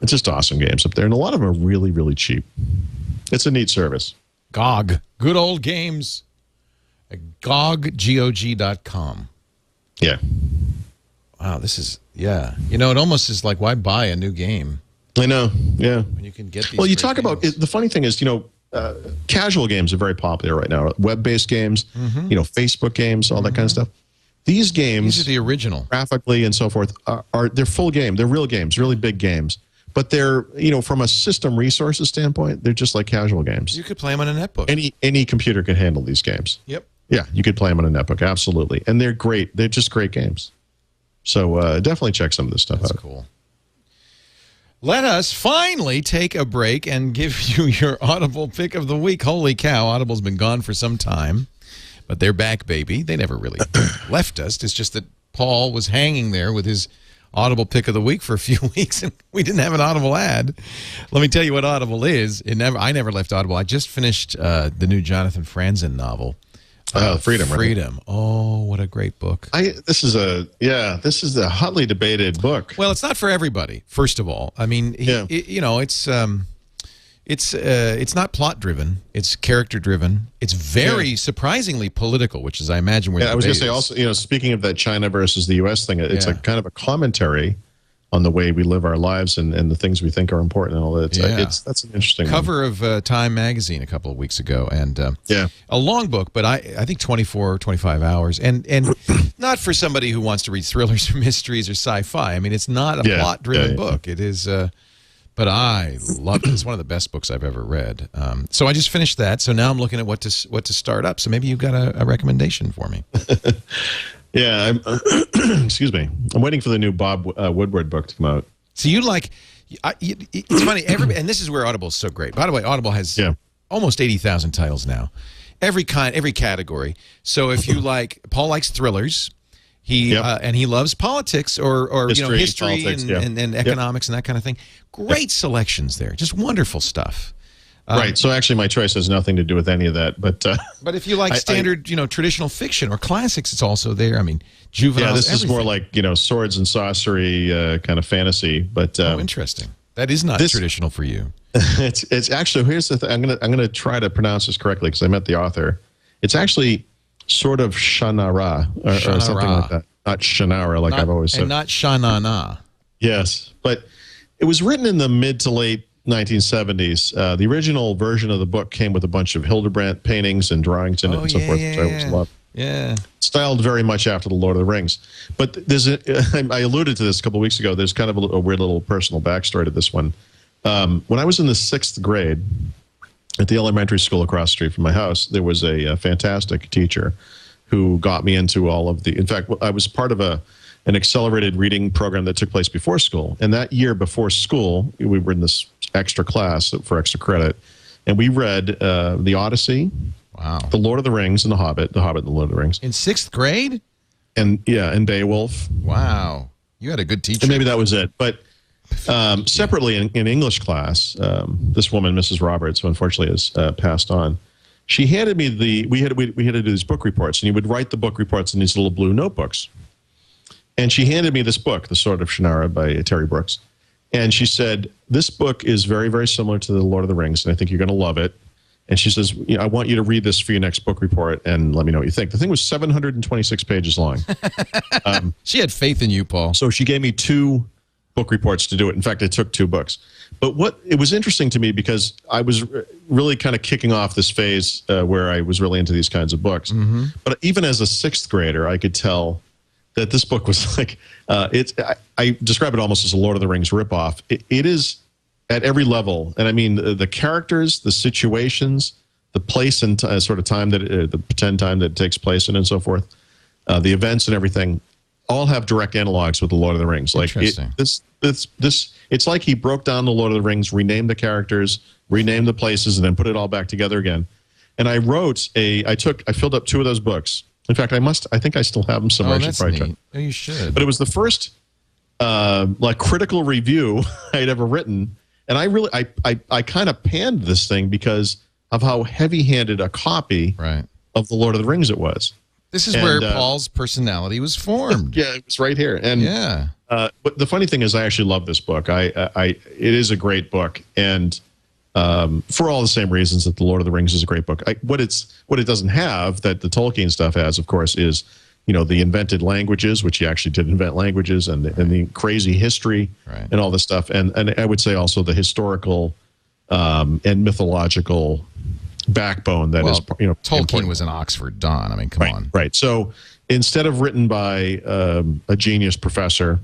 it's just awesome games up there, and a lot of them are really, really cheap. It's a neat service. GOG. Good Old Games. GOG.com. Yeah. Wow, this is, it almost is like, why buy a new game? I know, yeah. When you can get these. Well, you talk about, the funny thing is, casual games are very popular right now. Web-based games, Facebook games, all that kind of stuff. These games. These are the original. Graphically and so forth, they're full game. They're real games, really big games. But they're, from a system resources standpoint, they're just like casual games. You could play them on a netbook. Any computer can handle these games. Yep. Yeah, you could play them on a netbook, absolutely. And they're great. They're just great games. So definitely check some of this stuff out. That's cool. Let us finally take a break and give you your Audible pick of the week. Holy cow, Audible's been gone for some time. but they're back, baby. They never really left us. It's just that Paul was hanging there with his Audible pick of the week for a few weeks, and we didn't have an Audible ad. Let me tell you what Audible is. I never left Audible. I just finished the new Jonathan Franzen novel. Freedom. Freedom. Right? Oh, what a great book. This is a hotly debated book. Well, it's not for everybody. First of all, I mean, it's not plot driven. It's character driven. It's very surprisingly political, which is, I imagine, where I was going to say also, speaking of that China versus the U.S. thing, it's a kind of a commentary on the way we live our lives and the things we think are important and all that. That's an interesting cover of Time magazine a couple of weeks ago, and a long book, but I think 24, 25 hours, and not for somebody who wants to read thrillers or mysteries or sci-fi. I mean, it's not a plot-driven book. It is, but I loved it. It's one of the best books I've ever read. So I just finished that. So now I'm looking at what to start up. So maybe you've got a recommendation for me. Yeah, excuse me. I'm waiting for the new Bob Woodward book to come out. So you like, it's funny, and this is where Audible is so great. By the way, Audible has almost 80,000 titles now. Every kind, every category. So if you like, Paul likes thrillers, and he loves politics or history politics, and economics and that kind of thing. Great selections there. Just wonderful stuff. Right. So actually, my choice has nothing to do with any of that. But if you like standard, traditional fiction or classics, it's also there. I mean, juvenile. Yeah, this is more like swords and sorcery kind of fantasy. But interesting. That is not traditional for you. It's actually, here's the thing. I'm gonna try to pronounce this correctly because I met the author. It's actually sort of Shannara or something like that. Not Shannara, like I've always said. And not Shanana. Yes, but it was written in the mid to late 1970s. The original version of the book came with a bunch of Hildebrandt paintings and drawings in it and so forth, which I always loved. Yeah. Styled very much after The Lord of the Rings. But I alluded to this a couple of weeks ago. There's kind of a weird little personal backstory to this one. When I was in the 6th grade at the elementary school across the street from my house, there was a fantastic teacher who got me into all of the, in fact, I was part of an accelerated reading program that took place before school. And that year before school, we were in this extra class for extra credit. And we read The Odyssey, The Lord of the Rings, and The Hobbit and The Lord of the Rings. In 6th grade? And Beowulf. Wow. You had a good teacher. And maybe that was it. But separately in English class, this woman, Mrs. Roberts, who unfortunately has passed on, she handed me we had to do these book reports, and you would write the book reports in these little blue notebooks. And she handed me this book, The Sword of Shannara by Terry Brooks. And she said, this book is very, very similar to The Lord of the Rings, and I think you're going to love it. And she says, I want you to read this for your next book report and let me know what you think. The thing was 726 pages long. She had faith in you, Paul. So she gave me 2 book reports to do it. In fact, it took 2 books. But it was interesting to me because I was really kind of kicking off this phase where I was really into these kinds of books. Mm-hmm. But even as a 6th grader, I could tell that this book was like, I describe it almost as a Lord of the Rings ripoff. It is at every level. And I mean, the characters, the situations, the place and sort of time the pretend time that it takes place in and so forth, the events and everything, all have direct analogs with the Lord of the Rings. Like it's like he broke down the Lord of the Rings, renamed the characters, renamed the places, and then put it all back together again. And I filled up 2 of those books. In fact, I think I still have them somewhere. That's neat. Oh, you should. But it was the first critical review I'd ever written, and I kind of panned this thing because of how heavy-handed a copy of the Lord of the Rings it was. This is where Paul's personality was formed. Yeah, it was right here. And but the funny thing is, I actually love this book. It is a great book, and for all the same reasons that The Lord of the Rings is a great book. What it doesn't have that the Tolkien stuff has, of course, is the invented languages, which he actually did invent languages, and the crazy history and all this stuff, and I would say also the historical and mythological backbone that is Tolkien important. was an Oxford Don. I mean, come on. Right. So instead of written by a genius professor,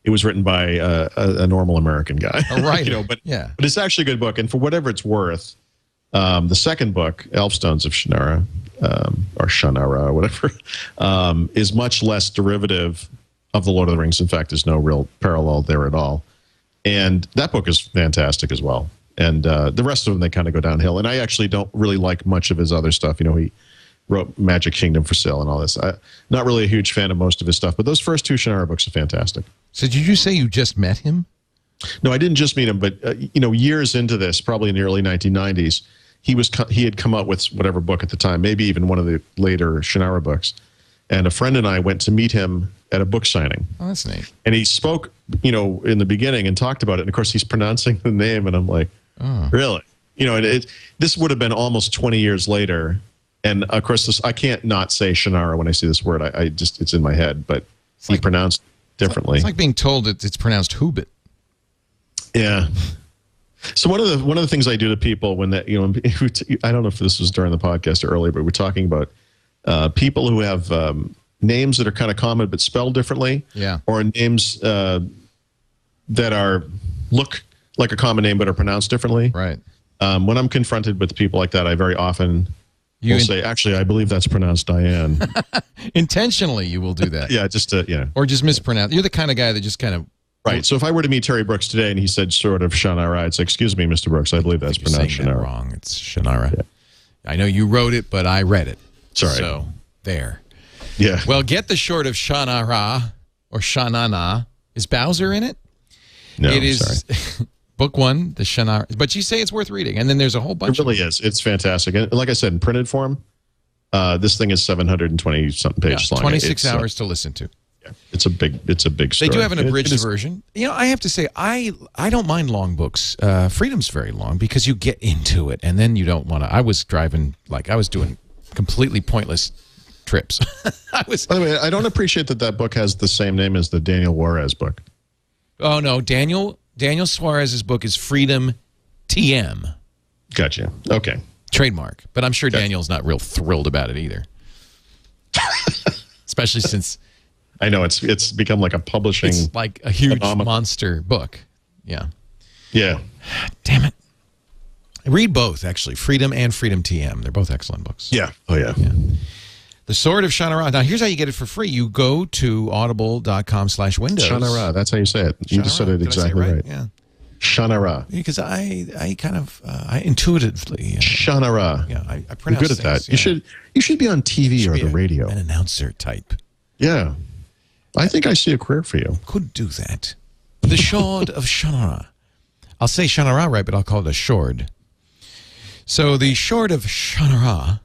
it was written by a normal American guy. But it's actually a good book. And for whatever it's worth, the second book, Elfstones of Shannara, or Shannara, or whatever, is much less derivative of The Lord of the Rings. In fact, there's no real parallel there at all. And that book is fantastic as well. And the rest of them, they kind of go downhill. And I actually don't really like much of his other stuff. He wrote Magic Kingdom for Sale and all this. Not really a huge fan of most of his stuff, but those first two Shannara books are fantastic. So did you say you just met him? No, I didn't just meet him, but years into this, probably in the early 1990s, he had come out with whatever book at the time, maybe even one of the later Shannara books. And a friend and I went to meet him at a book signing. Oh, that's neat. And he spoke, in the beginning and talked about it. And of course, he's pronouncing the name, and I'm like, oh, really? This would have been almost 20 years later. And of course, I can't not say Shannara when I see this word. It's in my head, but he pronounced differently. It's like being told that it's pronounced Hoobit. Yeah. So one of the things I do to people when that I don't know if this was during the podcast or earlier, but we're talking about people who have names that are kind of common but spelled differently, or names that look like a common name but are pronounced differently. Right. When I'm confronted with people like that, I very often will say, "Actually, I believe that's pronounced Diane." Intentionally, you will do that. Yeah, just or just mispronounce. You're the kind of guy that just kind of. Right. So if I were to meet Terry Brooks today and he said sort of Shannara, I'd say, "Excuse me, Mr. Brooks, I believe that's pronounced Shannara." Wrong. It's Shannara. Yeah. I know you wrote it, but I read it. Sorry. So there. Yeah. Well, get the short of Shannara or Shannana. Is Bowser in it? No. It is book one, the Shannara. But you say it's worth reading, and then there's a whole bunch. It really is. It's fantastic, and like I said, in printed form, this thing is 720 something pages long. 26 hours to listen to. It's a big story. They do have an abridged version. I have to say, I don't mind long books. Freedom's very long because you get into it, and then you don't want to. I was driving, I was doing completely pointless trips. By the way, I don't appreciate that book has the same name as the Daniel Juarez book. Oh, no. Daniel Suarez's book is Freedom TM. Gotcha. Okay. Trademark. But I'm sure Daniel's not real thrilled about it either. Especially since... I know it's become like a publishing. It's like a huge monster book. Yeah. Yeah. Damn it. Read both, actually. Freedom and Freedom TM. They're both excellent books. Yeah. Oh, yeah. The Sword of Shannara. Now, here's how you get it for free. You go to audible.com/windows. Shannara. That's how you say it. You just said it exactly right. Yeah. Shannara. Because I kind of intuitively. Shannara. Yeah, I pronounce You're good at that. Yeah. You should be on TV or the radio. An announcer type. Yeah. I think I see a career for you. Could do that. The Sword of Shannara. I'll say Shannara right, but I'll call it a Shord. So the Sword of Shannara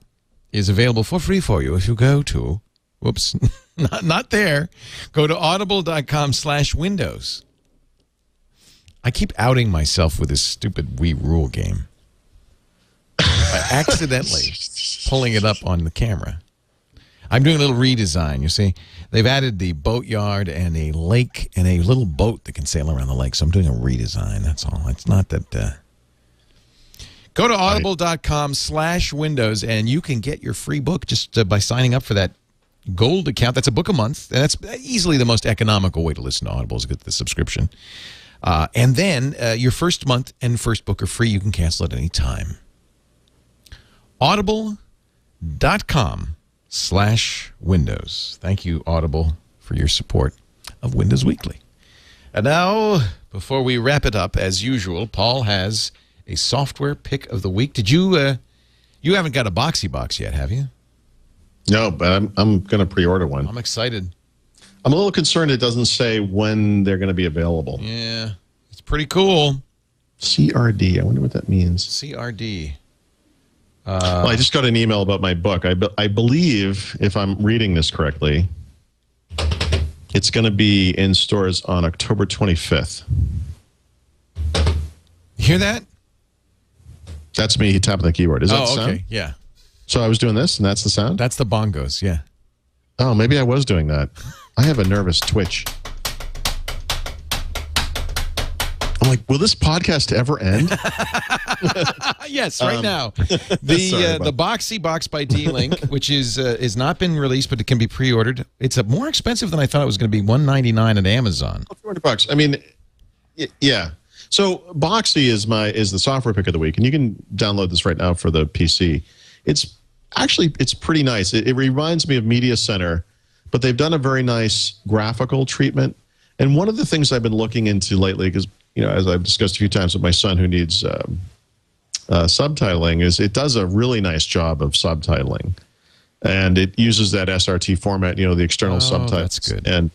is available for free for you if you go to, whoops, not there. Go to audible.com/windows. I keep outing myself with this stupid Wii Rule game. By accidentally pulling it up on the camera. I'm doing a little redesign, you see. They've added the boatyard and a lake and a little boat that can sail around the lake. So I'm doing a redesign, that's all. It's not that... Go to audible.com/windows and you can get your free book just by signing up for that gold account. That's a book a month. And that's easily the most economical way to listen to Audible is get the subscription. And then your first month and first book are free. You can cancel at any time. Audible.com/windows. Thank you, Audible, for your support of Windows Weekly. And now, before we wrap it up, as usual, Paul has a software pick of the week. Did you? You haven't got a Boxee box yet, have you? No, but I'm going to pre-order one. I'm excited. I'm a little concerned it doesn't say when they're going to be available. Yeah, it's pretty cool. CRD. I wonder what that means. CRD. Well, I just got an email about my book. I believe, if I'm reading this correctly, it's going to be in stores on October 25th. You hear that? That's me tapping the keyboard. Is that the sound? Okay. Yeah. So I was doing this, and that's the sound? That's the bongos, yeah. Oh, maybe I was doing that. I have a nervous twitch. I'm like, will this podcast ever end? Yes, right now. The Boxee box by D-Link, which is not been released, but it can be pre-ordered. It's more expensive than I thought it was going to be. $199 at Amazon. $200. I mean, yeah. So Boxee is the software pick of the week, and you can download this right now for the PC. It's pretty nice. It reminds me of Media Center, but they've done a very nice graphical treatment. And one of the things I've been looking into lately, because as I've discussed a few times with my son who needs subtitling, is it does a really nice job of subtitling. and it uses that SRT format, the external subtitles. That's good. And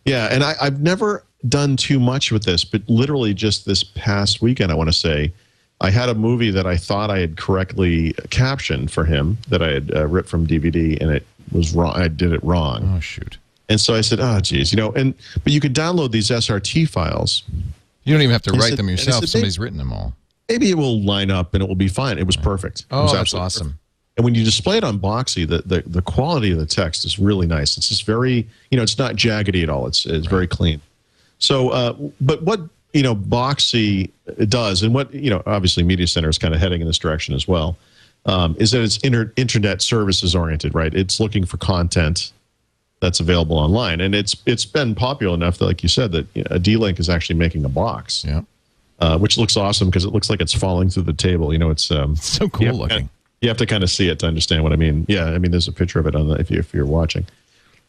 yeah, and I've never done too much with this, but literally just this past weekend, I want to say, I had a movie that I thought I had correctly captioned for him that I had ripped from DVD, and it was wrong. I did it wrong. Oh, shoot. And so I said, oh, geez, but you could download these SRT files. You don't even have to write them yourself. Somebody's written them all. Maybe it will line up and it will be fine. It was perfect. Oh, it was that's awesome. Perfect. And when you display it on Boxee, the quality of the text is really nice. It's just very, it's not jaggedy at all. It's very clean. So, but what, Boxee does, and what, obviously Media Center is kind of heading in this direction as well, is that it's internet services oriented, right? It's looking for content that's available online. And it's been popular enough that, like you said, that a D-Link is actually making a box. Yeah. Which looks awesome because it looks like it's falling through the table. It's so cool looking. You have to kind of see it to understand what I mean. Yeah, I mean, there's a picture of it on the if you're watching.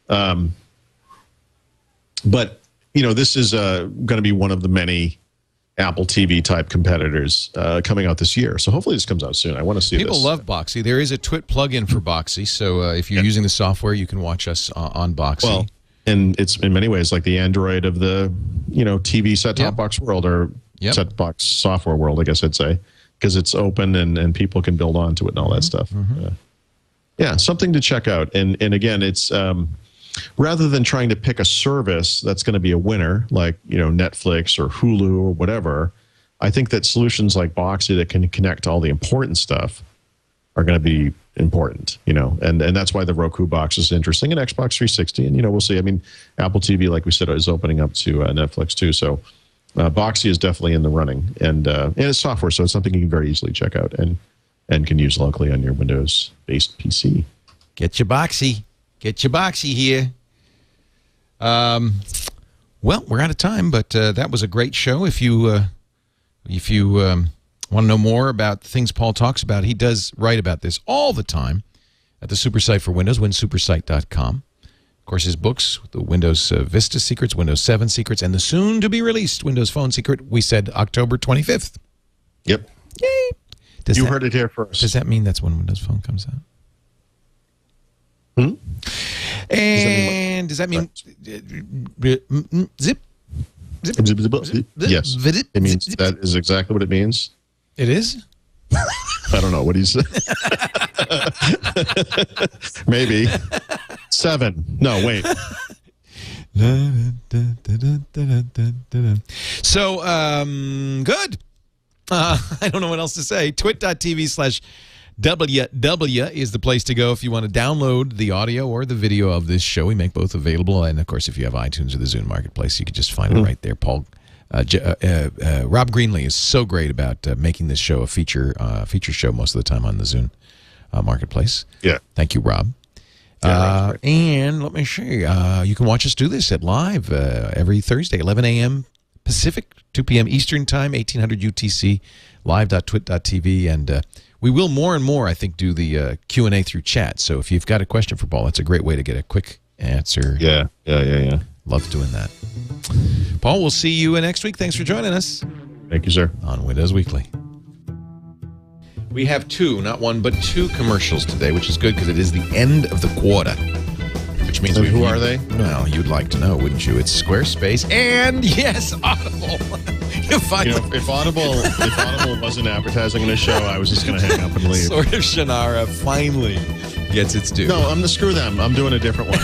But this is going to be one of the many Apple TV type competitors coming out this year. So hopefully this comes out soon. I want to see People love Boxee. There is a TWiT plugin for Boxee, so if you're using the software, you can watch us on Boxee. Well, and it's in many ways like the Android of the TV set-top box world, or set box software world, I guess I'd say, because it's open and people can build onto it and all that stuff. Yeah, something to check out. And again, it's rather than trying to pick a service that's going to be a winner, like Netflix or Hulu or whatever, I think that solutions like Boxee that can connect to all the important stuff are going to be important, and that's why the Roku box is interesting, and Xbox 360, and we'll see. I mean, Apple TV, like we said, is opening up to Netflix too, so Boxee is definitely in the running, and it's software, so it's something you can very easily check out and can use locally on your Windows-based PC. Get your Boxee here. Well, we're out of time, but that was a great show. If you want to know more about things Paul talks about, he does write about this all the time at the SuperSite for Windows, winsupersite.com. Of course, his books, the Windows Vista Secrets, Windows 7 Secrets, and the soon-to-be-released Windows Phone Secret, we said October 25th. Yep. Yay! You heard it here first. Does that mean that's when Windows Phone comes out? And does that mean zip? Yes. It means that is exactly what it means. It is? I don't know. What do you say? Maybe. 7. No, wait. So, good. I don't know what else to say. twit.tv/WW is the place to go if you want to download the audio or the video of this show. We make both available. And, of course, if you have iTunes or the Zune Marketplace, you can just find it right there. Paul, Rob Greenlee is so great about making this show a feature show most of the time on the Zune Marketplace. Yeah. Thank you, Rob. Yeah, and let me see. You can watch us do this at live every Thursday, 11 a.m. Pacific, 2 p.m. Eastern Time, 1800 UTC, live.twit.tv. And we will more and more, I think, do the Q&A through chat. So if you've got a question for Paul, that's a great way to get a quick answer. Yeah. Love doing that. Paul, we'll see you next week. Thanks for joining us. Thank you, sir. On Windows Weekly. We have 2, not 1, but 2 commercials today, which is good because it is the end of the quarter. Which means who are they? Well, you'd like to know, wouldn't you? It's Squarespace and, yes, Audible. If Audible wasn't advertising in a show, I was just going to hang up and leave. Sort of Shannara finally gets its due. No, screw them. I'm doing a different one.